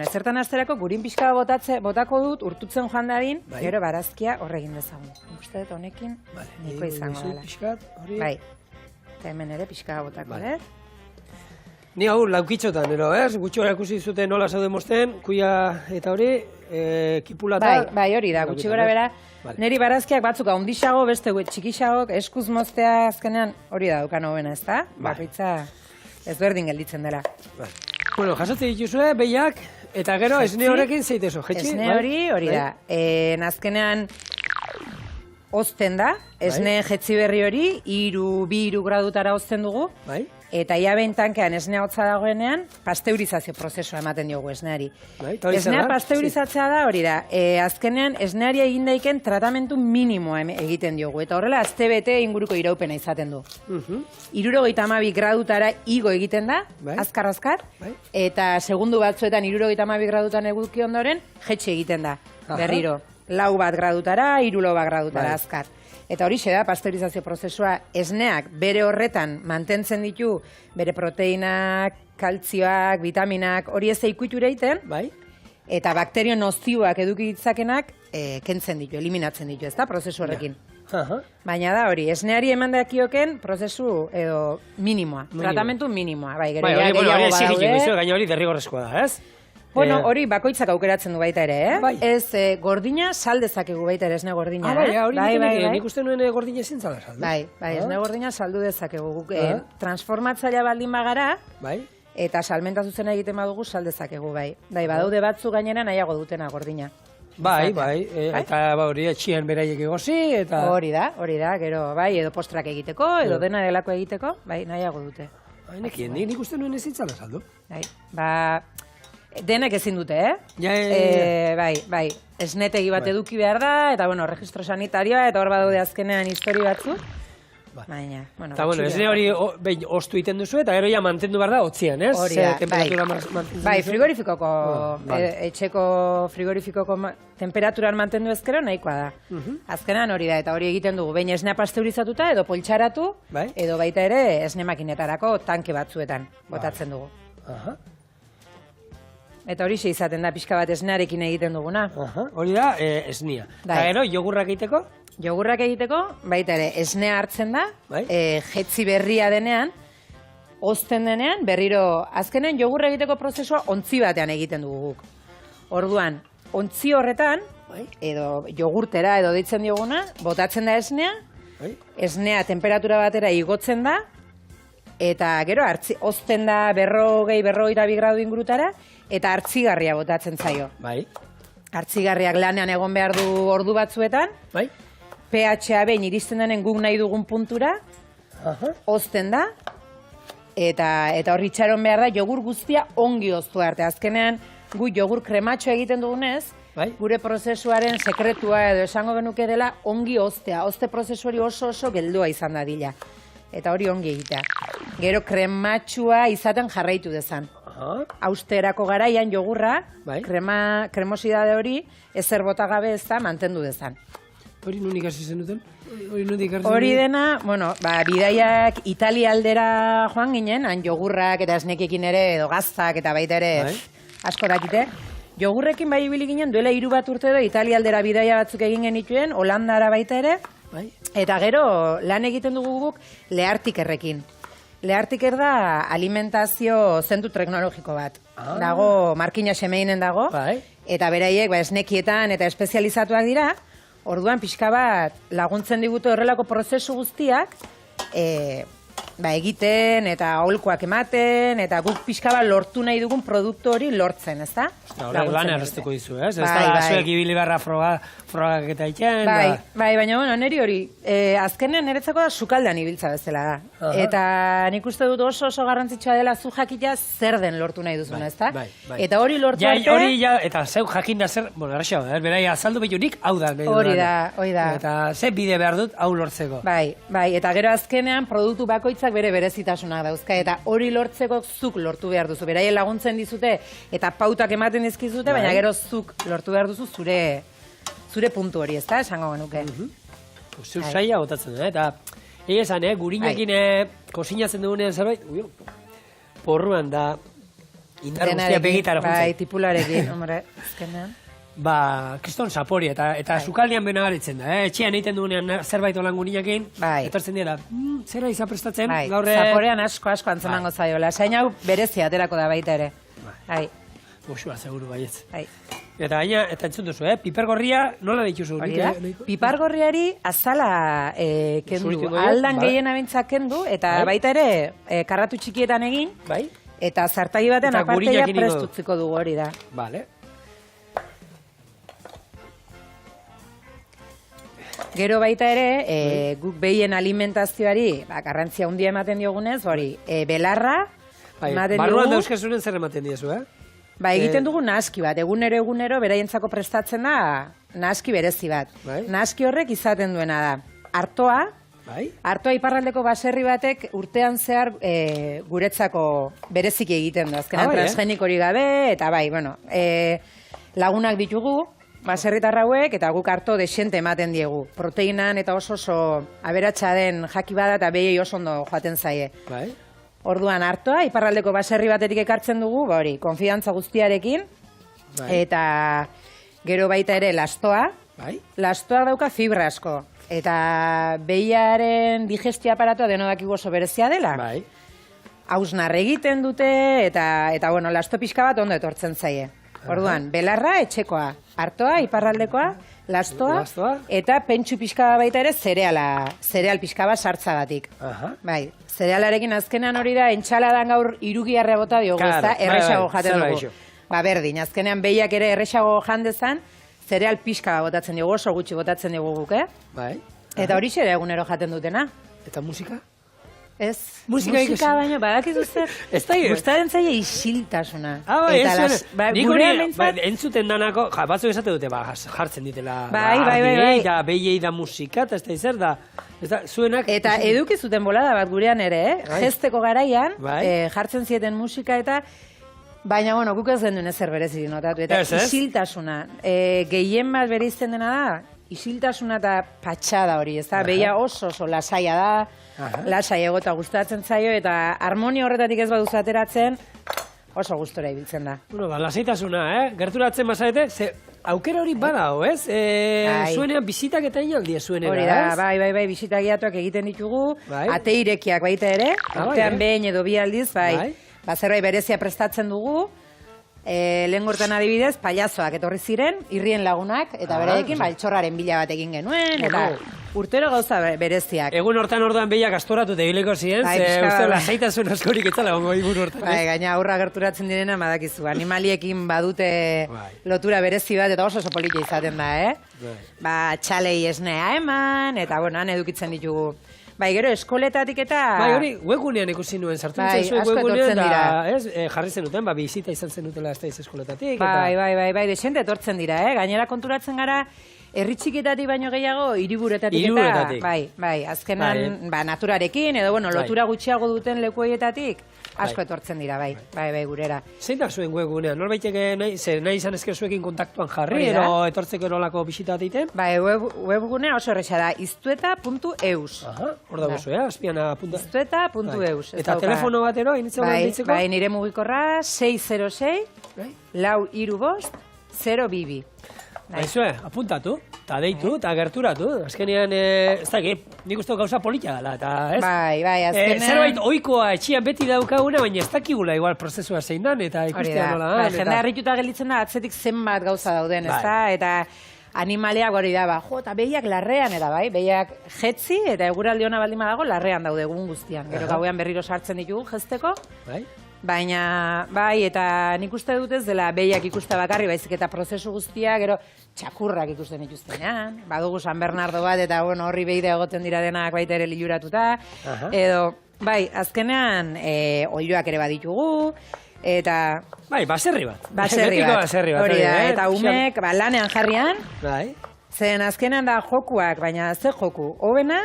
Ezertan azterako gurin pixka botako dut, urtutzen joan dadin, gero barazkia horregin dezagun. Uste dut honekin, niko izango dela. Bai, eta hemen ere pixka botako, Ni hau laukitxotan, gutxi gora ikusi zuten nola zaude mosten, kuia eta hori, kipulata... Bai, hori da, gutxi gora bera. Neri barazkiak batzuk handixago, beste txikixagok, eskuz moztea azkenean hori da dukan hobena, ez da? Bakoitza ezberdin gelditzen dela. Bueno, jasotzen dituzue, behiak, eta gero esne horrekin zeitezo, jetxi? Esne hori da. Azkenean ozten da, esne jetzi berri hori, 2-3 gradutara ozten dugu, eta ia behin tankean esnea hotza dagoenean, pasteurizazio prozesua ematen diogu esneari. Esnea pasteurizatzea da hori da, azkenean esneari egin daiken tratamentu minimoa egiten diogu, eta horrela astebete inguruko iraupena izaten du. 72 gradutara igo egiten da, azkar, eta segundu batzuetan 72 gradutan eduki ondoren, jetxe egiten da, berriro. 4 gradutara, 3 gradutara azkar. Eta hori da, pasteurizazio prozesua esneak bere horretan mantentzen ditu bere proteinak, kaltzioak, vitaminak, hori ez ikutu egiten, eta bakterio nozioak eduki ditzakenak kentzen ditu, eliminatzen ditu, ez da, prozesu horrekin. Baina da hori, esneari eman dakioken prozesu edo minimoa, tratamentu minimoa. Bai, gero ja gehiago badaude. Gaina hori derrigorrezkoa da, ez? Bueno, hori bakoitzak aukeratzen du baita ere, Ez, gordina sal dezakegu baita ere, esne gordina, nik uste nuen gordina ezin zala saldu. Bai, esne gordina saldu dezakegu. Transformatzailea baldin bagara, eta salmenta zuzena egiten badugu sal dezakegu, bai. Bai, badaude batzu gainera nahiago dutena gordina. Bai, eta hori etxian beraiek egosi, eta... Hori da, gero, bai, edo postrak egiteko, edo dena delako egiteko, bai, nahiago dute. Nik uste nuen ezin zala saldu. Bai, denek ezin dute, Bai, esnetegi bat eduki behar da, eta, bueno, registro sanitarioa, eta hor badaude azkenean histori batzuk. Baina, bueno, eta, bueno, esne hori ostu iten duzu, eta gero ja mantendu behar da, otzian, ez? Hori da, bai, frigorifikoko, etxeko frigorifikoko temperaturan mantendu ezkero nahikoa da. Azkenean hori da, eta hori egiten dugu, behin esnea pasteurizatuta, edo poltsaratu, edo baita ere esne makinetarako tanke batzuetan botatzen dugu. Eta hori izaten da, pixka bat esnearekin egiten duguna. Hori da, esnia. Eta gero, jogurrak egiteko? Jogurrak egiteko, baita ere, esnea hartzen da, jetzi berria denean, ozten denean, berriro, azkenen jogurra egiteko prozesua ontzi batean egiten dugu guk. Orduan, ontzi horretan, edo jogurtera edo deitzen dioguna, botatzen da esnea, esnea temperatura batera igotzen da, eta gero, ozten da 40-42 gradu ingurutara, eta hartzigarria botatzen zaio. Hartzigarriak lanean egon behar du ordu batzuetan, pH-a behin iristen denen guk nahi dugun puntura, ozten da, eta horri itxaron behar da, jogur guztia ongi oztu arte. Azkenean, gu jogur krematxo egiten dugunez, gure prozesuaren sekretua edo esango genuke dela ongi oztea. Ozte prozesu hori oso geldua izan da dila. Eta hori ongi egitea. Gero krematxua izaten jarraitu dezan. Austerako garaian jogurra, kremosidade hori, ezer bota gabe ez da mantendu dezan. Hori nunik hasi zen duten? Hori dena, bueno, bidaiak Italia aldera joan ginen, han jogurrak eta esnekekin ere, edo gaztak eta baita ere asko dakite. Jogurrekin bai ibili ginen, duela 3 bat urte edo Italia aldera bidaia batzuk egin genituen, Holandara baita ere, eta gero lan egiten dugu guk Lehartikerrekin. Lehartiker da alimentazio zentru teknologiko bat. Dago, Markina Semeinen dago, eta beraiek esnekietan eta espezializatuak dira, orduan pixka bat laguntzen digute horrelako prozesu guztiak egiten eta aholkuak ematen, eta guk pixka bat lortu nahi dugun produktu hori lortzen, ez da? Horrek lan erreztuko dizu, ez? Ez da, zuek ibili barra frogak eta iten. Baina, bueno, niri hori, azkenean niretzako da sukaldean ibiltza bezala da. Eta nik uste dut oso garrantzitsua dela zu jakitea zer den lortu nahi duzuna, ez da? Eta hori lortu arte... Eta zeu jakin da zer, bueno, erraxau, berai azaldu behitu nik hau da. Hori da. Eta ze bide behar dut hau lortzeko. Bai, eta gero azkenean produktu bakoitzak bere berezitasunak dauzka, eta hori lortzeko zuk lortu behar duzu. Beraien laguntzen dizute eta pautak ematen dizkizute, baina gero zuk lortu behar duzu zure puntu hori, ez da, esango genuke. Zeu saia botatzen da, eta esan, gurinekin kosinatzen dugunean zerbait, porruan da, indar guztia begitara juntzen. Bai, tipularekin, hombre, ezkenean. Kriston zapori, eta sukaldean bena garitzen da, etxean egiten dugunean zerbait olan gurinekin, etortzen dira, zera izan prestatzen, gaurre... Zaporean asko antzemango zaiola, zain hau berezia aterako da baita ere. Goxua, seguru baietz. Eta gaina, eta entzun duzu, pipergorria nola dituzu? Pipergorriari azala kendu, aldan gehien abintzak kendu, eta baita ere karratu txikietan egin, eta zartagi baten aparteia prestutziko dugu hori da. Vale. Gero baita ere, guk behien alimentazioari garrantzia handia ematen diogunez, hori, belarra, barruan dauzkazunen zer ematen diezu, egiten dugu nahaski bat, egunero beraientzako prestatzen da nahaski berezi bat. Nahaski horrek izaten duena da. Artoa iparraldeko baserri batek urtean zehar guretzako bereziki egiten du. Azkenan transgenik hori gabe, eta lagunak ditugu, baserritar hauek, eta guk harto desente ematen diegu. Proteinan eta oso aberatsa den jaki bada eta behiei oso ondo joaten zaie. Bai. Orduan hartoa, iparraldeko baserri batetik ekartzen dugu, hori, konfidantza guztiarekin, eta gero baita ere lastoa. Bai. Lastoa dauka fibra asko. Eta behiaren digestio aparatua denodakigu oso berezia dela. Bai. Hausnar egiten dute, eta bueno, lasto pixka bat ondo etortzen zaie. Orduan, belarra etxekoa, hartoa, iparraldekoa, lastoa, eta pentsu pixka baita ere zereal pixka bat sartzagatik. Bai, zerealarekin azkenean hori da, entxaladan gaur irugiarra bota diogu, ezta, erresago jaten dugu. Ba, berdin, azkenean behiak ere erresago jandezan, zereal pixka bat botatzen dugu, oso gutxi botatzen dugu guk, Bai. Eta hori xere egunero jaten dutena. Eta musika? Ez, musika baina badakizu zer. Ez da gira. Gustatzen zaie isiltasuna. Nik hori entzuten danako, batzuk esate dute, jartzen ditela. Bai. Da behiei da musika, eta ez da izer da. Zuenak... Eta eduki zuten bolada bat gurean ere, jesteko garaian, jartzen zieten musika eta... Baina, bueno, guk ez genduen ezer berezik notatu. Eta isiltasuna. Gehien bat bere izten dena da, isiltasuna eta patxada hori, ez da? Behia oso lasaia da, lasai egota gustatzen zaio, eta harmonia horretatik ez baduz ateratzen, oso gustora ibiltzen da. Bueno, lasaitasuna, gerturatzen bazarete, ze aukera hori badao, ez? Zuenean bizitak eta inaldia zuenera, ez? Hori da, bai, bizitak giatuak egiten ditugu, ate irekiak baita ere, urtean behin edo bi aldiz, bai. Zerbait berezia prestatzen dugu, lehen gortan adibidez, paiazoak etorri ziren, irrien lagunak, eta beraiekin baltxorraren bila bat egin genuen, eta urtero gauza bereziak. Egun hortan orduan behiak astoratu tegiliko ziren, ze uste lasaitasun askorik etzala gongo egun hortan. Bai, gaina aurra gerturatzen direna badakizu, animaliekin badute lotura berezi bat, eta oso politia izaten da, Ba, txalei esnea eman, eta bueno, han edukitzen ditugu. Bai, gero, eskoletatik eta... Bai, hori, webunean ikusi nuen, sartu nintzen zuen webunean, jarri zenuten, bizita izan zenutela ez da eskoletatik. Bai, desente etortzen dira, gainera konturatzen gara, herri txikitatik baino gehiago, hiriburetatik eta... Bai, azkenan, naturarekin, edo, bueno, lotura gutxiago duten lekuietatik, asko etortzen dira, bai, gurera. Zein da zuen webunean? Norbaitek nahi izan ezker zuekin kontaktuan jarri, edo etortzeko erolako bisita diten? Bai, webgunea oso erresa da, iztueta.eus. Hor dago zu, azpiana apunta. Iztueta.eus. Eta telefono batero, initzeko ditzeko? Bai, nire mugikorra, 606, 435, 022. Baizue, apuntatu, eta deitu, eta gerturatu. Azkenean, ez dakit, nik uste gauza polita dela, eta ez? Bai, azkenean... Zerbait oikoa etxian beti daukaguna, baina ez dakigula igual prozesua zein dan, eta ikustea nola da. Jende harrituta gelditzen da, atzetik zenbat gauza dauden, ez da? Eta animaliak hori da, eta behiak larrean, eta bai, behiak jetzi, eta eguraldi hona baldin badago, larrean daude egun guztian. Gero gauean berriro sartzen ditugu jesteko. Bai. Baina, bai, eta nik uste dut ez dela behiak ikuste bakarri, baizik eta prozesu guztia, gero txakurrak ikusten dituztenean, badugu San Bernardo bat, eta bueno, horri behide egoten dira denak baita ere liluratuta, edo, bai, azkenean, oiloak ere baditugu, eta... Bai, baserri bat. Baserri bat, hori da, eta umek, lanean jarrian, zen azkenean da jokuak, baina ze joku, hobena,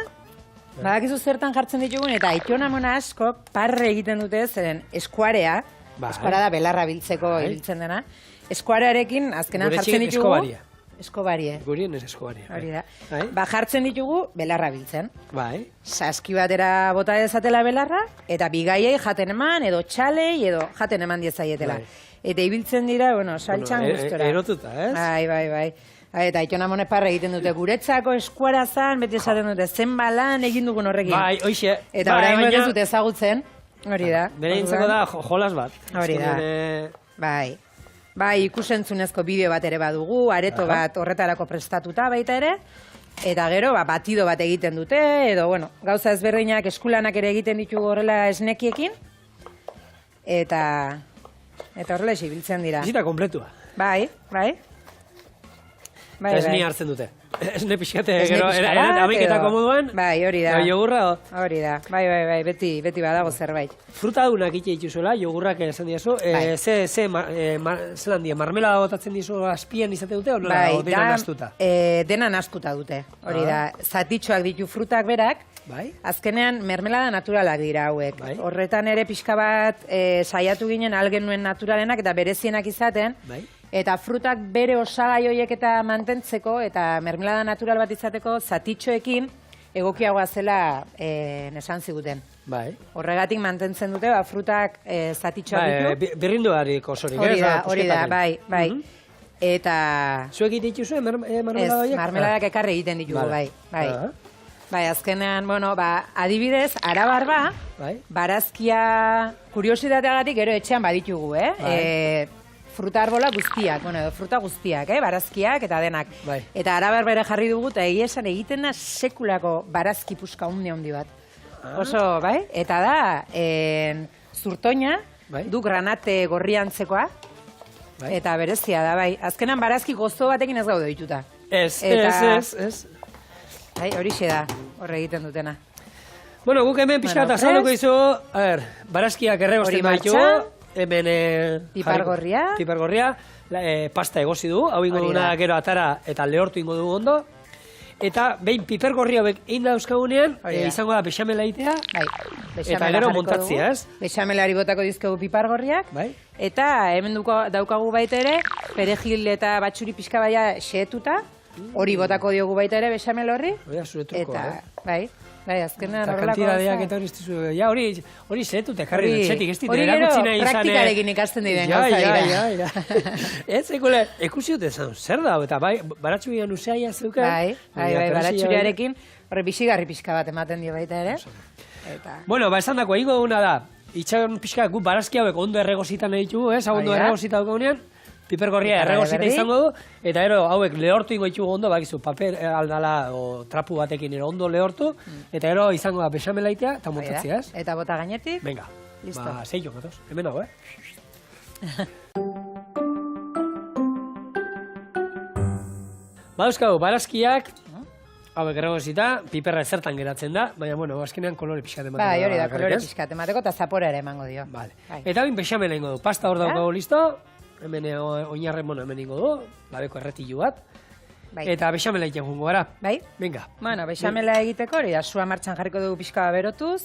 badakizu zertan jartzen ditugun, eta Aiton amona askok parre egiten dute zeren eskuarea, eskuara da belarra biltzeko ibiltzen dena, eskuarearekin azkenan jartzen ditugu... Eskobarie. Gurien ez eskobarie. Hori da. Ba, jartzen ditugu belarra biltzen. Bai. Saski batera bota dezatela belarra, eta bigaiei jaten eman, edo txalei, edo jaten eman diezaietela. Eta ibiltzen dira, bueno, saltxan gustora. Erotuta, ez? Bai. Eta Aiton amone parre egiten dute guretzako eskuara zan, beti esaten dute zenba lan egin dugun horrekin. Bai, hoxe. Eta orain ez dute ezagutzen, hori da. Bere intzeko da jolas bat. Hori da. Bai, ikusentzunezko bideo bat ere badugu, areto bat horretarako prestatuta baita ere, eta gero batido bat egiten dute, edo, bueno, gauza ezberdinak eskulanak ere egiten ditugu horrela esnekiekin, eta horrela ibiltzen dira. Bizita kompletua. Bai. Esni hartzen dute. Esne pixkate, gero, amaiketako moduan. Bai, hori da. Jogurra. Hori da. Bai, beti badago zerbait. Fruta dunak ite dituzuela, jogurrak esan diazu. Zelan dia, marmelada botatzen dizu azpian izate dute, o dena nastuta? Dena nastuta dute, hori da. Zatitxoak ditu frutak berak, azkenean mermelada naturalak dira hauek. Horretan ere pixka bat saiatu ginen algen nuen naturalenak eta berezienak izaten, Eta frutak bere osagai horiek eta mantentzeko eta mermelada natural bat izateko zatitxoekin egokiagoa zela esan ziguten. Bai. Horregatik mantentzen dute, frutak zatitxoak ditu. Berrinduarik osorik, Hori da, bai. Eta... Zuek egiten dituzue marmelada horiek? Ez, marmeladak ekarri egiten ditugu, bai. Bai, azkenean, adibidez, Arabar barazkia kuriositateagatik gero etxean baditugu, fruta arbola guztiak, fruta guztiak, barazkiak eta denak. Eta Arabar bere jarri dugu, eta egia esan egiten da sekulako barazki puska handi bat. Oso, bai? Eta da, zurtoina, du granate gorriantzekoa, eta berezia da, bai. Azkenan barazki gozo batekin ez gaude dituta. Ez. Horixe da, horre egiten dutena. Bueno, guk hemen pixka eta azalduko izu, barazkiak erregosten baitu, hemen... Pipargorria, pasta egozi du, hau ingo duna gero atara eta lehortu ingo du ondo. Eta behin pipergorria hauek egin dauzkagunean, izango da bexamela egitea, eta gero montatzia, ez? Bexamelari botako dizkegu pipargorriak, eta hemen daukagu baita ere, perejil eta batxuri pixka baia xehetuta, hori botako diogu baita ere bexamel horri. Zure truko, Bai, azkenean horrelako... Eta kantidadeak eta hori iztizu, hori zehetute jarri etxetik, ez hori gero praktikarekin ikasten diren gauza dira. Ez, ekusi dute zan, zer da, eta bai, baratxurian useaia zeuken. Bai, baratxuriarekin, horre bizigarri pixka bat ematen dio baita ere. Bueno, esan dako, egingo duguna da, itxagon pixka guk barazki hauek ondo erregozitan ditugu, ondo erregozita dugunean, pipergorria erregozita izango du, eta ero hauek lehortu ingo ditugu ondo, bakizu, paper aldala o trapu batekin ero ondo lehortu, eta ero izango da bexamelaitea, eta montatzia, ez? Eta bota gainetik. Venga, zeio, gatoz, hemen hau, Bauzkagu, barazkiak, hauek erregozita, piperra ezertan geratzen da, baina, bueno, azkenean kolore pixkat emateko. Bai, hori da, kolore pixkat emateko, eta zapora ere emango dio. Eta hain bexamela ingo du, pasta hor daukago listo, hemen oinarren, hemen ingo du, labeko erretilu bat, eta bexamela egiten jungo gara. Bai? Venga. Bueno, bexamela egiteko hori da, sua martxan jarriko dugu pixka berotuz,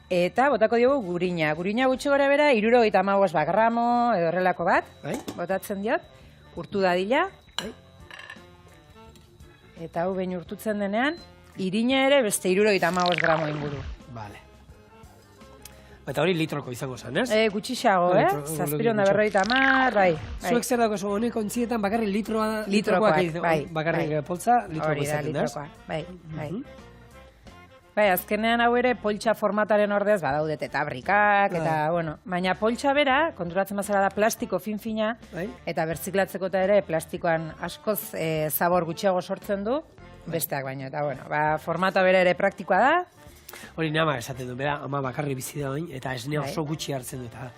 eta botako diogu gurina. Gurina gutxi gora bera, 75 gramo edo horrelako bat, botatzen diot, urtu dadila, eta hau behin urtutzen denean, irina ere beste 75 gramo inguru. Vale. Eta hori litroko izango zen, ez? Gutxixago, zazpiron da 50, bai. Zuek zer dago zo, honek ontzietan bakarrik litrokoak, bakarrik poltsa, litroko izaten, ez? Bai. Bai, azkenean hau ere poltsa formataren ordez badaude tetabrikak, eta, bueno, baina poltsa bera, konturatzen bazara da plastiko fin-fina, eta bertziklatzeko eta ere plastikoan askoz zabor gutxiago sortzen du, besteak baino, eta, bueno, formata bera ere praktikoa da. Hori nama esaten du, bera, ama bakarri bizi da bain, eta esnea oso gutxi hartzen du, eta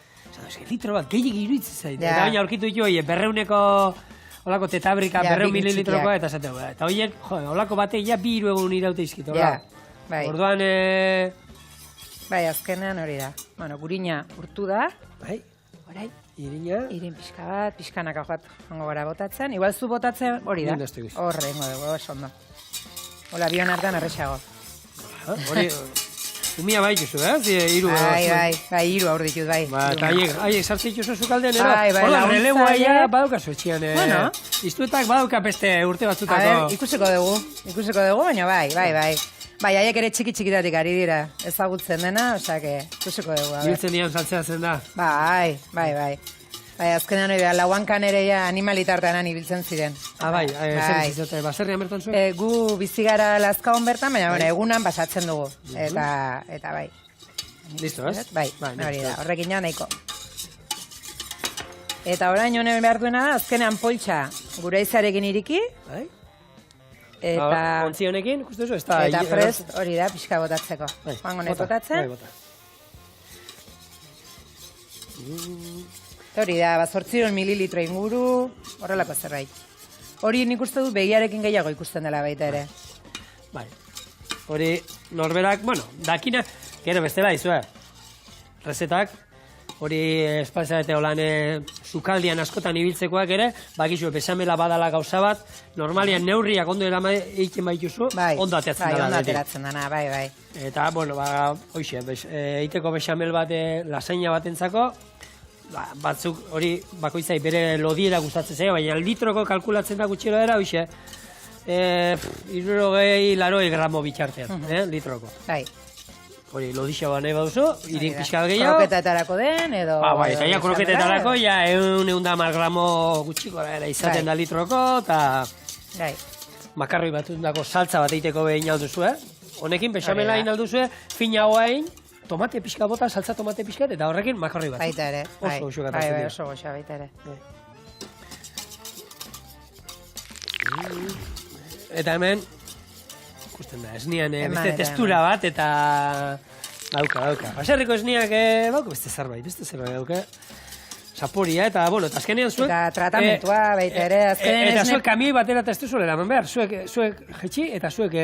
litro bat gehiagik iruditzen zait. Eta baina aurkitu ditu, berreuneko olako tetabrika, 200 mililitroko, eta esaten du, eta horiek, olako batek, ja 2 egun iraute izkit, orduan... Bai, azkenean hori da. Bueno, gurina urtu da. Bai. Horai. Irina. Irin pixka bat, pixkanaka joat jongo gara botatzen. Igual zu botatzen hori da. Horre, ingo dugu, oso ondo. Hola, bion hartan errexago. Hori, umia bai juzu, Iru. Bai, iru aur ditut, bai. Eta haiek sartzen juzu zukaldean, ero? Bai, hola, releboa ja badaukazu etxian. Bueno. Iztuetak badauka beste urte batzutako. A ver, ikusiko dugu, baina bai. Bai, haiek ere txiki-txikitatik ari dira, ezagutzen dena, osake, ikusiko dugu. Biltzen dian saltzea zen da. Bai. Bai, azkenean hori, lauankan ere animalitartean ibiltzen ziren. Bai, zer izatea, baserrian bertan zuen? Gu bizigara Lazkaon bertan, baina egunan pasatzen dugu. Eta bai. Listo, ez? Bai, hori da, horrekin ja nahiko. Eta orain honen behar duena da, azkenean poltsa gure izarekin iriki. Bai. Eta... Ontzi honekin, ikustu zu? Eta prest hori da, pixka botatzeko. Joango nahi botatzen. Hori da, 800 mililitro inguru, horrelako zerbait. Hori nik uste du begiarekin gehiago ikusten dela baita ere. Bai. Hori norberak, bueno, dakina, gero bestela izue. Rezetak, hori espazioete holan sukaldian askotan ibiltzekoak ere, bakizu, besamela badala gauza bat, normalian neurriak ondo egiten baituzu, ondo ateratzen dela. Bai, ondo ateratzen dena, bai. Eta, bueno, hoxe, eiteko besamel bat, lasaina batentzako, batzuk hori bakoitzai bere lodiera gustatzen zaio, baina litroko kalkulatzen da gutxira dira, hoxe, 60-80 gramo bitxartean, litroko. Bai. Hori, lodixagoa nahi baduzu, irin pixka gehiago. Kroketetarako den, edo... Bai, eta kroketetarako, ja, 100 gramo gutxiko izaten da litroko, eta... Bai. Makarroi batundako saltza bat eiteko behin alduzu, Honekin, bexamela egin alduzu, finagoa egin, tomate pixka bota, saltza tomate pixka, eta horrekin makarroi bat. Baita ere, bai. Oso gatatzen dira. Oso goxa, baita ere. Eta hemen, ikusten da, esnian beste testura bat, eta dauka. Baserriko esniak, beste zerbait dauka. Saporia, eta, bueno, eta azkenean zuek... Eta tratamentua, baita ere, azkenean... Eta zuek kamioi batera eta ez duzuela eraman behar, zuek jetxi, eta zuek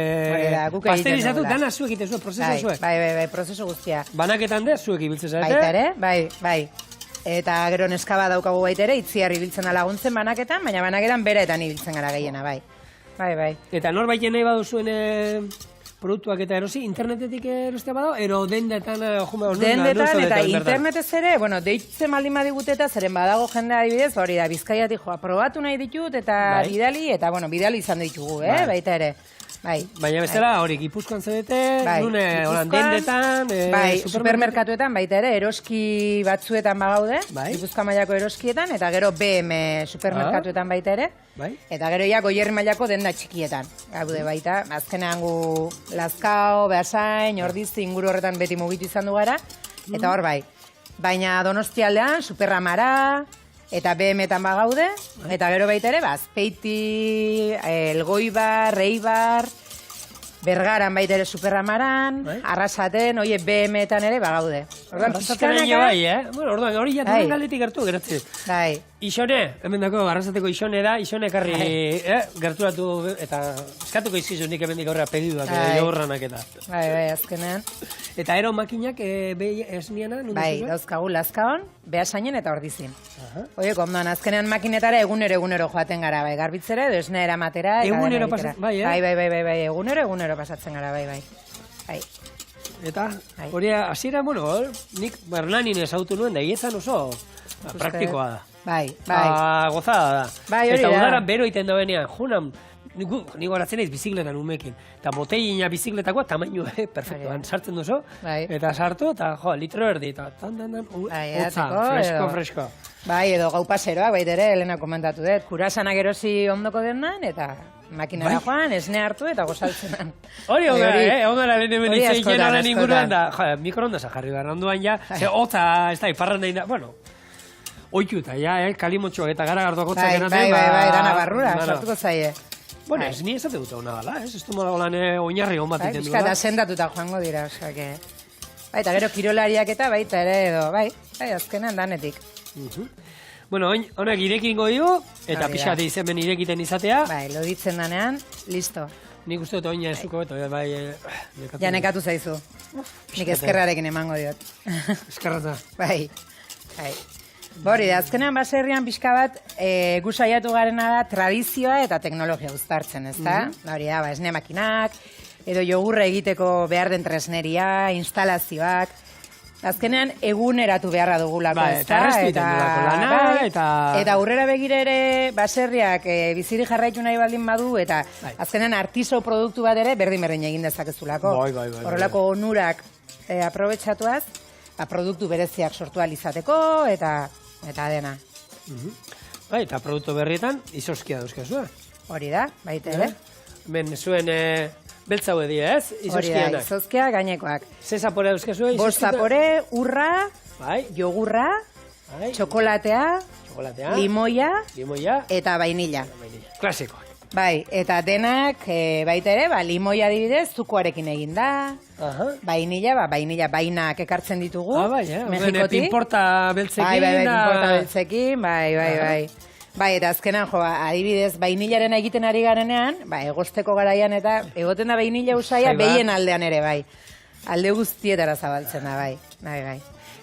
pasterizatu, dana zuek ite zuek, prozesu zuek. Bai, prozesu guztia. Banaketan de, zuek ibiltzen zarete. Baita ere, bai. Eta gero neskaba daukagu baita ere, itziar ibiltzen da laguntzen banaketan, baina banaketan bereetan ibiltzen gara gehiena, bai. Bai. Eta norbaiten nahi baduzuen produktuak eta erosi, internetetik erostea badago, ero dendetan... Dendetan eta internetez ere, bueno, deitzen maldin badiguta eta zeren badago jendea adibidez, hori da, Bizkaiatik probatu nahi ditut eta bidali, eta bueno, bidali izan ditugu, baita ere. Baina bestela, hori, Gipuzkoan zedete, nune, holan, dendetan, supermerkatuetan, baita ere, eroski batzuetan bagaude, Gipuzkoa mailako eroskietan, eta gero BM supermerkatuetan baita ere, eta gero ja Goierri mailako denda txikietan, gaude baita, azkenean gu Lazkao, Beasain, Ordizi, inguru horretan beti mugitu izan du gara, eta hor bai. Baina Donostialdean, Superramara, eta BM-etan bagaude, eta gero baita ere, Azpeiti, Elgoibar, Eibar, Bergaran baita ere Superramaran, Arrasaten, oie BM-etan ere bagaude. Arrasaten egin bai, Bueno, orduan, hori jaturen galdetik gertu, geratzen. Bai. Isone, hemen dako, Arrasateko Isone da, Isone karri gerturatu, eta eskatuko izkizu nik hemen aurrera pediduak, jogurranak eta. Bai, azkenean. Eta ero makinak esniana? Bai, dauzkagu Lazkaon, Beasainen eta Ordizin. Oie, kondoan, azkenean makinetara egunero joaten gara, bai, garbitzera, edo esnea eramatera. Egunero pasatzen, bai, Bai, egunero pasatzen gara, bai. Eta, hori, hasiera, bueno, nik Bernanin ezautu nuen, da hietzan oso praktikoa da. Bai. Gozada da. Bai, hori da. Eta udaran bero iten da benean, junan, nik horatzen ez bizikletan umekin. Eta botellina bizikletakoa, tamainu, perfecto, sartzen duzu, eta sartu, eta litro erdi, eta hotza, fresko. Bai, edo gau paseroak, baita ere, Elena komentatu dut, kurasanak erosi ondoko denan, eta makinara joan, esne hartu eta gozaltzen. Hori ondara lehen hemen itzen jenaren inguruan da, mikroondasa jarri behar onduan ja, ze hotza, ez da, iparran nahi da, bueno, oituta, ja, kalimotxoak eta gara gardoak hotzak enaten. Bai, dana barrura, sortuko zaie. Bueno, ez ni esate dut hona dala, ez du holan oinarri hon bat iten du da. Bizkata sendatuta joango dira, osak. Eta gero kirolariak eta baita ere edo, bai, azkenan danetik. Bueno, honek irekingo dugu, eta pixate izenben irekiten izatea. Bai, loditzen danean, listo. Nik uste dut oina ezuko, eta bai... Ja nekatu zaizu. Nik ezkerrarekin emango diot. Ezkerrata. Bai. Hori da, azkenean baserrian pixka bat gu saiatu garena da tradizioa eta teknologia uztartzen, ezta? Hori da, esne makinak, edo jogurra egiteko behar den tresneria, instalazioak. Azkenean eguneratu beharra dugulako, ezta? Eta aurrera begire ere baserriak biziri jarraitu nahi baldin badu, eta azkenean artiso produktu bat ere berdin egin dezakezulako. Horrelako onurak aprobetxatuaz, produktu bereziak sortu alizateko, eta dena. Eta produktu berrietan izoskia dauzkazua. Hori da, baita ere. Ben zuen beltza hau edia, ez? Izoskianak. Hori da, izoskia gainekoak. Ze zapore dauzkazua? Bost zapore, urra, jogurra, txokolatea, limoia, eta vainilla. Klasikoak. Bai, eta denak baita ere, limoia adibidez, zukoarekin egin da, vainilla bainak ekartzen ditugu, Mexikotik. Pinporta beltzekin. Bai, pinporta beltzekin, bai. Bai, eta azkenan, adibidez, vainillaren egiten ari garenean, egosteko garaian eta egoten da vainilla usaia behien aldean ere, bai. Alde guztietara zabaltzen da, bai.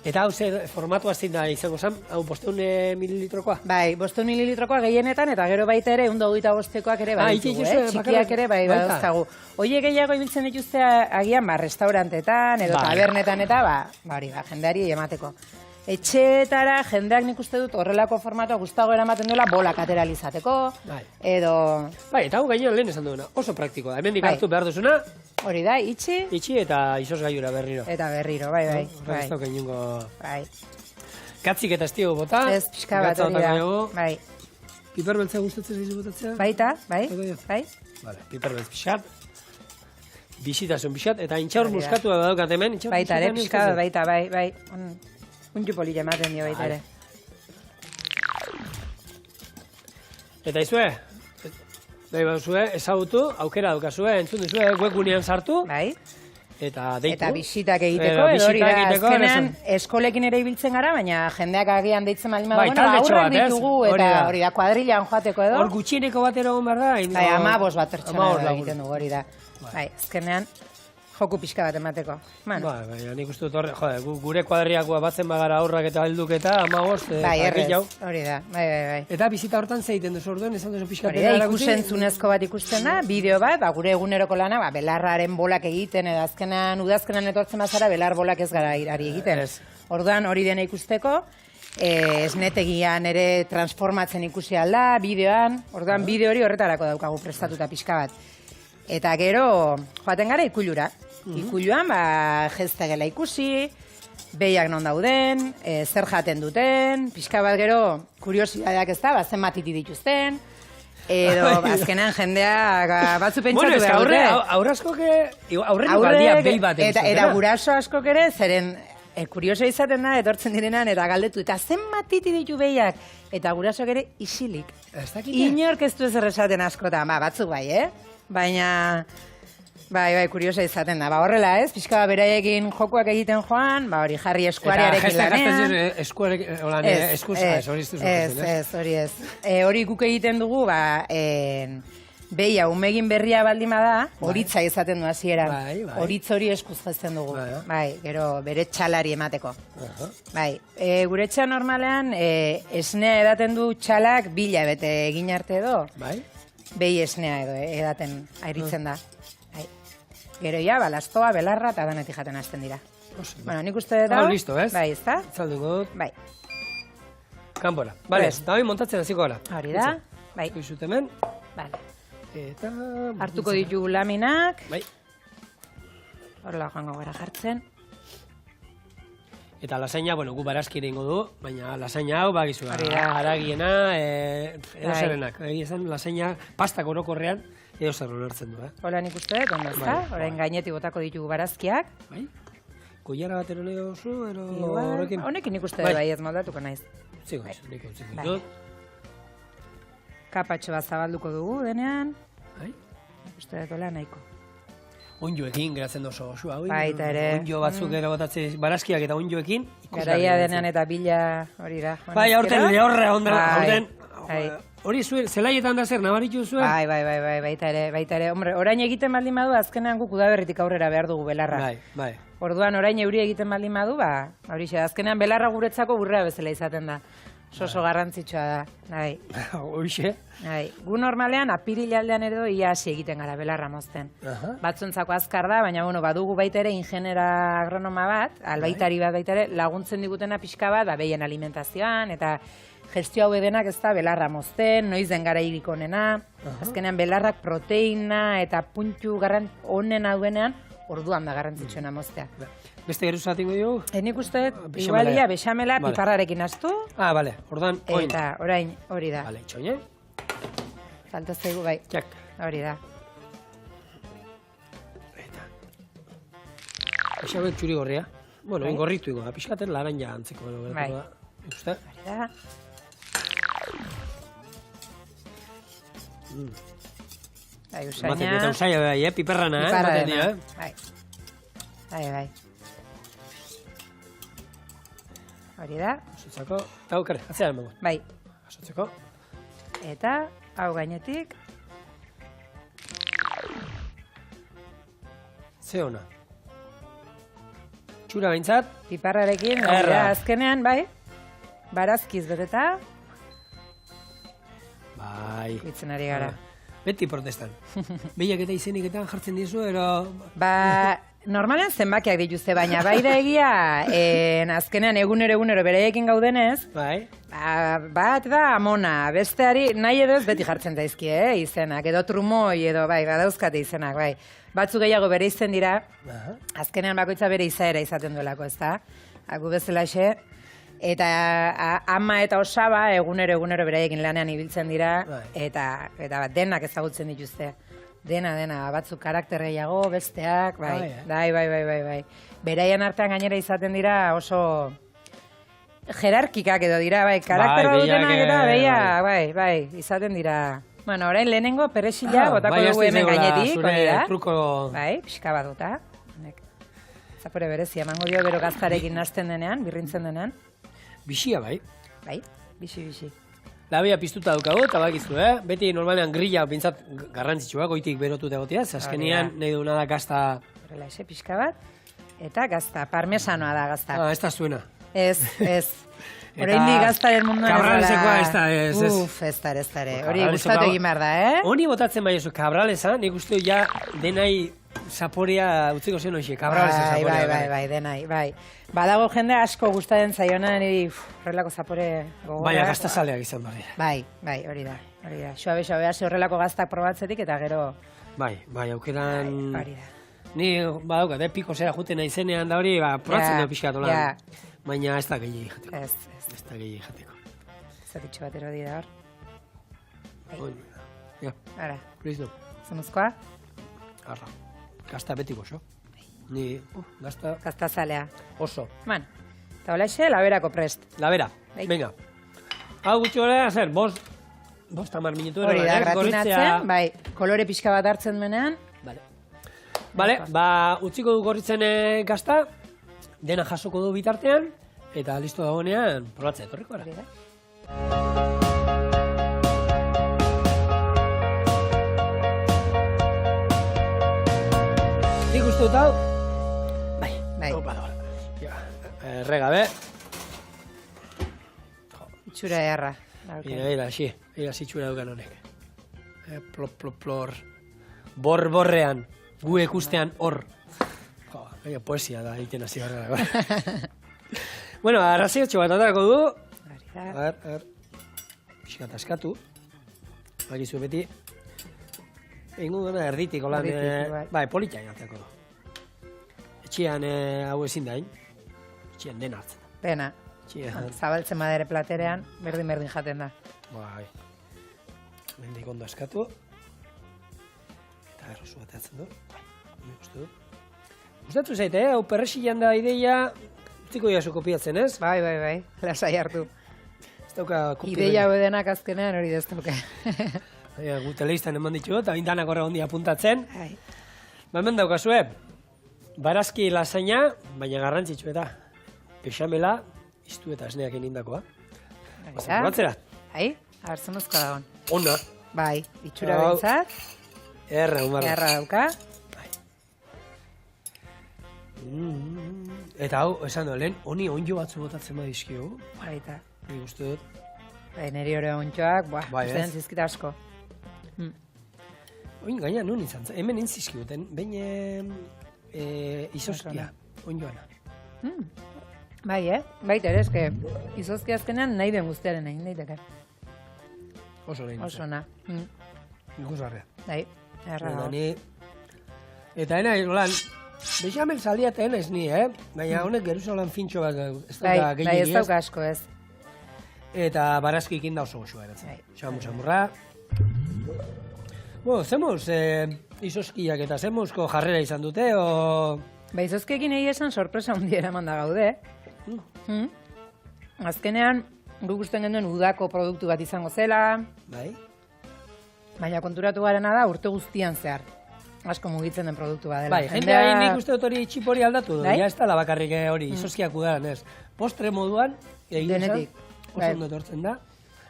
Eta hau zer formatu azin da izango zan, hau 500 mililitrokoa? Bai, 500 mililitrokoa gehienetan, eta gero baita ere, 125koak ere baditugu, txikiak ere bai dauzkagu. Oie gehiago ibiltzen dituzte agian, restaurantetan, edo tabernetan eta, jendeari emateko. etxeetara jendeak nik uste dut horrelako formatoa gustago eramaten duela bolak ateralizateko, edo... Bai, eta hau gainean lehen esan duena, oso praktikoa. Hemendik hartu behar duzuna, hori da, itxi eta izosgailura berriro. Eta berriro, bai. Ez dauka inungo... Bai. Katzik eta estio bota. Ez, pixka bat hori da. Bai. Piper beltza gustatzen zaizu botatzea? Baita, bai. Vale, piper beltz pixat. Bisitasun pixat, eta intxaur muskatua daukat hemen. Baita ere, pixka bat, baita, bai. Unju polilla ematen dio baita ere. Eta izue, nahi baduzue, ezagutu, aukera daukazue, entzun duzue, webgunean sartu. Bai. Eta deitu. Eta bisitak egiteko, edo hori da, azkenean eskolekin ere ibiltzen gara, baina jendeak agian deitzen baldin badago, aurrak ditugu, eta hori da, kuadrilan joateko edo. Hor gutxieneko bat egon behar da. Bai, 15 bat pertsona egiten dugu, hori da. Bai, azkenean, joku pixka bat emateko. Bai, nik uste dut horre, gure kuadriakoa batzen bagara aurrak eta helduk eta 15, bai, errez, hori da, bai. Eta bizita hortan zeiten duzu orduen, esan duzu pixka. Hori da, ikusentzunezko bat ikusten da, bideo bat, gure eguneroko lana, belarraren bolak egiten, edo azkenan, udazkenan etortzen bazara, belar bolak ez gara ari egiten. Orduan hori dena ikusteko, esnetegian ere transformatzen ikusi alda, bideoan, orduan bideo hori horretarako daukagu prestatuta pixka bat. Eta gero, joaten gara ikulura. Ikuluan, jeztegela ikusi, behiak non dauden, zer jaten duten, pixka bat gero, kuriosidadeak ez da, zenbat iti dituzten, edo azkenan jendea batzu pentsatu behar dute. Aurre askok, aurrenuk aldia behi bat egizten. Eta guraso askok ere, zeren kurioso izaten da, etortzen direnan, eta galdetu, eta zenbat iti ditu behiak, eta gurasok ere isilik. Inork ez du ezer esaten askotan, batzuk bai, baina... Bai, kuriosa izaten da. Horrela ez, pixka beraiekin jokuak egiten joan, hori jarri eskuarearekin lanean. Eta eskusa, hori iztu zuzen, ez? Hori ez. Hori guk egiten dugu, behia, umegin berria baldin bada, horitza izaten du hasieran. Horitz hori eskuz jazten dugu. Bai, gero bere txalari emateko. Bai, gure txa normalean, esnea edaten du txalak bila bete egin arte edo. Bai. Behi esnea edo edaten airitzen da. Gero ja, lastoa, belarra eta danetik jaten hasten dira. Bueno, nik uste da... listo, ez? Bai, ez da? Zalduko dut. Bai. Kanpora. Bale, eta hori montatzen hasiko gara. Hori da. Bai. Izut hemen. Bale. Eta... Hartuko ditugu laminak. Bai. Horrela joango gara jartzen. Eta lasaina, bueno, gu barazki egingo du, baina lasaina hau, bagizu, haragiena, edo zerenak. Egizan, lasaina pastak orokorrean, edo zer ulertzen du, Hola nik uste dut, ondo ezta? Orain gainetik botako ditugu barazkiak. Bai? Kuiara bat ero leo zu, ero horrekin? Honekin nik uste dut bai ez moldatuko naiz. Zigo, nik utziko dut. Kapatxo bat zabalduko dugu denean. Bai? Nik uste dut hola nahiko. Onjoekin geratzen dozo osua, baita ere. Onjo batzuk ero botatzen barazkiak eta onjoekin. Garaia denean eta bila hori da. Bai, aurten lehorra ondan. Hori zuen, zelaietan da zer, nabaritu zuen? Bai, baita ere. Hombre, orain egiten baldin badu, azkenean guk udaberritik aurrera behar dugu belarra. Bai. Orduan, orain euri egiten baldin badu, horixe, azkenean belarra guretzako burrea bezala izaten da. Oso garrantzitsua da, bai. Horixe? Bai, gu normalean, apirilaldean edo ia hasi egiten gara belarra mozten. Batzuntzako azkar da, baina badugu baita ere ingenera agronoma bat, albaitari bat baita ere, laguntzen digutena pixka bat, behien alimentazioan, eta gestio hau edenak ez da belarra mozten, noiz den gara irik onena, azkenean belarrak proteina eta puntu onena duenean, orduan da garrantzitsuena moztea. Beste geruza tingo dugu? Nik uste, igualia, bexamela, piparrarekin astu. Bale, orduan, oin. Eta orain, hori da. Bale, itxoine. Falta zaigu, bai. Txak. Hori da. Eta. Eixauek txuri gorria. Bueno, ingorritu ingo da, pixkaten laranja antzeko. Bai. Uste? Hori da. Bai, usaina. Eta usaina bai, piperrana, Piperrana, bai. Bai. Hori da. Asotzako, eta aukere, atzean emango. Bai. Asotzeko. Eta, hau gainetik. Ze hona. Txura behintzat. Piparrarekin, azkenean, bai. Barazkiz beteta. Bai. Bitzen ari gara. Beti protestan. Behiak eta izeniketan jartzen dizu, ero... Normalean zenbakiak dituzte, baina bai da egia, azkenean egunero beraiekin gaudenez, Bai. bat da amona, besteari nahi edo ez beti jartzen daizkie, izenak, edo trumoi, edo bai, badauzkate izenak, bai. Batzu gehiago bere izen dira, azkenean bakoitza bere izaera izaten duelako, ez da? Gu bezalaxe, eta ama eta osaba egunero beraiekin lanean ibiltzen dira, eta denak ezagutzen dituzte. Dena, batzuk karakter gehiago, besteak, bai. Beraien artean gainera izaten dira oso jerarkikak edo dira, bai, karakterra dutenak eta bai, izaten dira. Bueno, orain lehenengo peresila botako dugu hemen gainetik, hori da. Bai, pixka bat duta. Zapore berezia, emango dio bero gaztarekin nazten denean, birrintzen denean. Bixia, bai. Bai, bixi. Labea piztuta dukago, eta bakizu, beti normalean grilla pintzat garrantzitsua, goitik berotuta egotia, azkenean nahi duguna da gazta... Horrela, pixka bat, eta gazta, parmesanoa da gazta. Ez da zuena. Ez. Oraindik gaztaren munduan ez dara... Cabralesekoa ez da, ez. Uf, ez da. Hori gustatu egin behar da, Honi botatzen bai eso, cabralesa, nik uste ja denai zaporea utziko zen hoxe, cabralesa zaporea. Bai, denai, bai. Badago jende asko gustatzen zaiona, niri horrelako zapore gogorra. Baina gaztazaleak izan bari. Bai, hori da. Suabe, hasi horrelako gaztak probatzetik eta gero... Bai, aukeran... Hori da. Ni badaukat, piko zera juten naizenean da hori, probatzen dut pixkat holan. Baina ez da gehiagi jateko. Ez da gehiagi jateko. Zatitxo bat erodi da hor. Ja. Ara. Listo. Zemuzkoa? Arra. Gazta betiko oso. Ni, gazta... Gaztazalea. Oso. Man, eta hola laberako prest. Labera, venga. Hau gutxi gara, zer, bost tamar minutu. Hori da, gratinatzen, bai, kolore pixka bat hartzen menean. Bale, utziko du gorritzen gazta, dena jasoko du bitartean, eta listo dagoenean, probatzea etorriko gara. Nik uste dut hau, bai. Errega, Itxura erra. Ira, zitxura dukan honek. Plor. Borrean, gu ekustean hor. Poesia da, egiten hasi horrela. Bueno, arraziotxo bat atarako du. Pixkat askatu. Bakizu beti. Egingo dena erditik, holan, bai, politia egin du. Etxean hau ezin dain. Etxean den hartzen. Pena. Zabaltzen madere platerean, berdin jaten da. Bai. Mendik ondo askatu. Eta errosu bat atzen du. Nik uste du. Gustatu zaite, hau perresilan da ideia, utziko jaso kopiatzen, ez? Bai, lasai hartu. Ez dauka kopi... Ideia hodenak azkenean hori deztuke. Gu teleistan eman ditu, eta bintanak horre gondi apuntatzen. Hemen daukazue, barazki lasaina, baina garrantzitsu eta bexamela, iztu eta esneak enindakoa. Batzera? Bai, hartzemuzko dagoen. Ona. Bai, itxura bintzat. Erra dauka. Eta hau, esan du, lehen, honi onjo batzu botatzen badizkio. Baita. Nik uste dut. Neri hori ontxoak, ustean zizkita asko. Oin gaina nun izan, hemen intzizkiuten, behin izoskia, onjoana. Bai, baita ere, eske, izoskia azkenean nahi den guztiaren egin daiteke. Oso nahi. Oso na. Ikusgarria. Bai, erra hau. Eta ena, lan, bexamel zaldia eta ena ez ni, baina honek Jerusalem fintxo bat ez dauka gehiagin. Bai, ez dauka asko ez. Eta barazki ikinda oso goxua eratzen. Xamurra. Bueno, zemuz izoskiak eta zemuzko jarrera izan dute, o... Ba, izozkiekin egi esan sorpresa hundiera manda gaude. Azkenean, guk usten genuen udako produktu bat izango zela. Bai. Baina konturatu garena da urte guztian zehar. Asko mugitzen den produktu bat dela. Bai, jendea nik uste dut hori txipori aldatu du. Ja ez da bakarrik hori, izozkiak udaran ez. Postre moduan, egin esan, oso ondo etortzen da.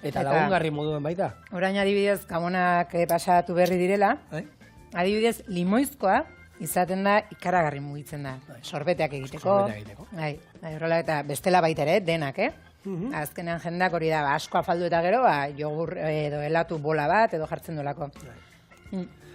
Eta lagungarri moduan baita. Orain adibidez, gamonak pasatu berri direla. Adibidez, limoizkoa izaten da ikaragarri mugitzen da. Sorbeteak egiteko. Horrela eta bestela baita ere, denak, Azkenean jendeak hori da, asko afaldu eta gero, jogur edo helatu bola bat edo jartzen duelako.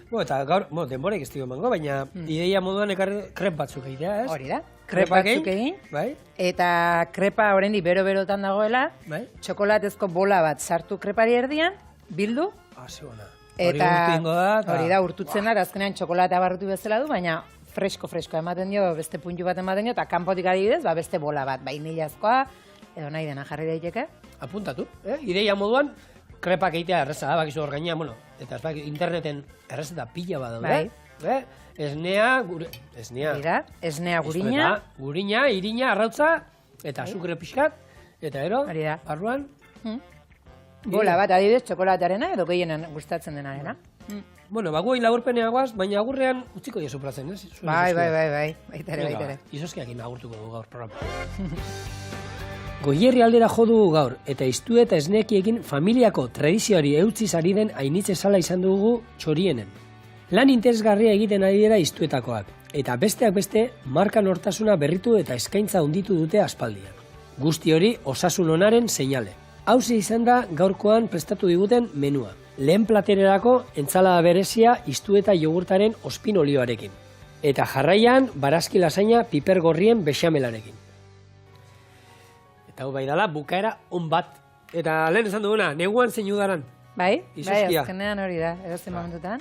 Eta gaur, denborek ez dio emango, baina ideia moduan ekarri krep batzuk egitea, ez? Hori da. Krepa batzuk egin. Bai. Eta krepa oraindik bero-berotan dagoela, Bai. txokolatezko bola bat sartu krepari erdian, bildu, Ona. hori da, urtutzen da, azkenean txokolatea barrutu bezala du, baina fresko ematen dio, beste puntu bat ematen dio, eta kanpotik adibidez, beste bola bat, vainillazkoa, edo nahi dena jarri daiteke. Apuntatu, ideia moduan, krepak egitea erreza da, bakizu hor gainean, eta interneten errezeta pila bat daude. Bai. Esnea, Esnea gurina. Gurina, irina, arrautza, eta azukre pixkat, eta ero, barruan. Bola bat, adibidez, txokolatearena edo gehienen gustatzen denarena. Guai laburpeneagoaz, baina agurrean utziko diozu plazen, ez? Bai, baitare. Izoskiakin agurtuko dugu gaur programa. Goierri aldera jo dugu gaur, eta iztu eta esnekiekin familiako tradizioari eutziz ari den ainitze sala izan dugu txorienen. Lan interesgarria egiten ari dira iztuetakoak, eta besteak beste, marka nortasuna berritu eta eskaintza hunditu dute aspaldian. Guzti hori osasun onaren seinale. Hauze izan da gaurkoan prestatu diguten menua. Lehen platererako entzalada berezia iztu eta jogurtaren ospin olioarekin. Eta jarraian, barazki lasaina piper gorrien bexamelarekin. Eta hau bai dala, bukaera on bat. Eta lehen esan duguna, neguan zein udaran. Bai, azkenean hori da, edozen momentutan.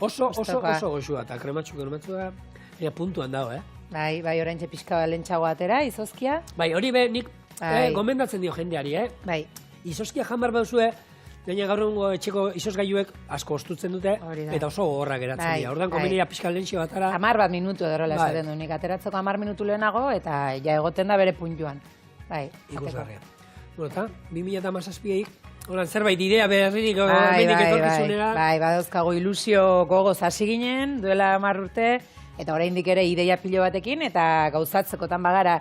Oso goxua, eta krematxua, puntuan dago, Bai, oraintxe pixka lentsago atera, izozkia. Bai, hori be, nik gomendatzen dio jendeari, Bai. Izozkia jamar baduzue, gaina gaur egungo etxeko izozgailuek asko ostutzen dute, eta oso gogorra geratzen dira. Ordan komenia pixka lentxio batara. 10 minutu edorola esaten du, nik ateratzeko 10 minutu lehenago, eta ja egoten da bere puntuan. Bai, ikusgarria. Eta, 2017eik, horan zerbait idea berririk etorkizunera. Bai, badauzkagu ilusio gogoz hasi ginen, duela 10 urte, eta oraindik ere ideia pilo batekin, eta gauzatzekotan bagara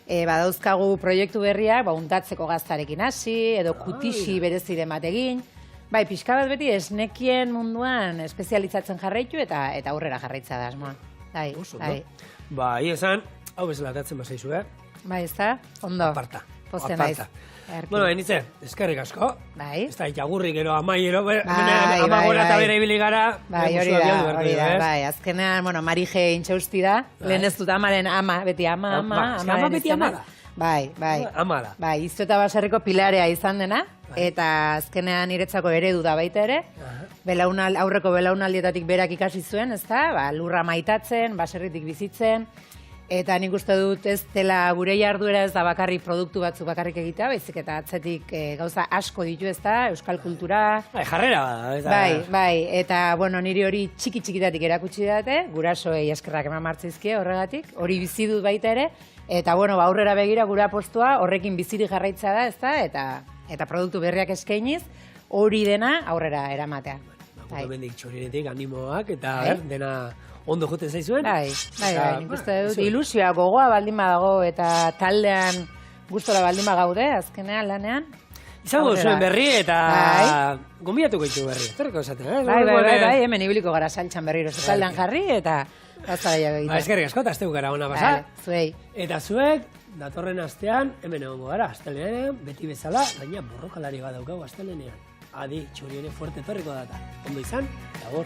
badauzkagu proiektu berriak, untatzeko gaztarekin hasi, edo kutixi bereziren bategin. Bai, pixka bat beti esnekien munduan espezializatzen jarraitu eta aurrera jarraitza da asmoa. Bai. Bai, esan, hau bezala atatzen bazaizu, Bai, ez da? Ondo. Aparta. Posten naiz. Bueno, enitze, eskerrik asko. Bai. Ez da, itagurrik ero amaiero, amagora eta bere ibili gara. Bai, hori da, bai. Azkenean, Marije intxausti da. Lehen ez dut amaren ama, beti ama. Ama beti ama da. Bai. Ama da. Bai, iztu eta baserriko pilarea izan dena. Eta azkenean niretzako eredu da baita ere. Aurreko belaunaldietatik berak ikasi zuen, ez da? Lurra maitatzen, baserritik bizitzen. Eta nik uste dut ez dela gure jarduera ez da bakarrik produktu batzuk bakarrik egitea, baizik eta atzetik gauza asko ditu ez da, euskal kultura. Jarrera da. Bai, eta niri hori txiki-txikitatik erakutsi date, gurasoei eskerrak eman martzizkie horregatik, hori bizi dut baita ere, eta aurrera begira gure apostua horrekin bizirik jarraitza da ez da, eta produktu berriak eskainiz, hori dena aurrera eramatea. Bendik txorinetik animoak eta dena ondo joten zaizuen? Bai, nik uste dut. Ilusioa gogoa baldin badago eta taldean gustora baldin bagaude, azkenean lanean. Izango zuen berri eta gombidatuko ditu berri. Zerreko esaten, Bai, hemen ibiliko gara saltxan berriro. Taldean jarri eta gazta gehiago egitea. Eskerrik asko, eta azteu gara ona basa. Zuei. Eta zuek, datorren astean, hemen egongo gara, astelenean, beti bezala, baina borrokalari bat daukagu astelenean. Adi, txoriene fuerte torriko data. Ondo izan, eta gor.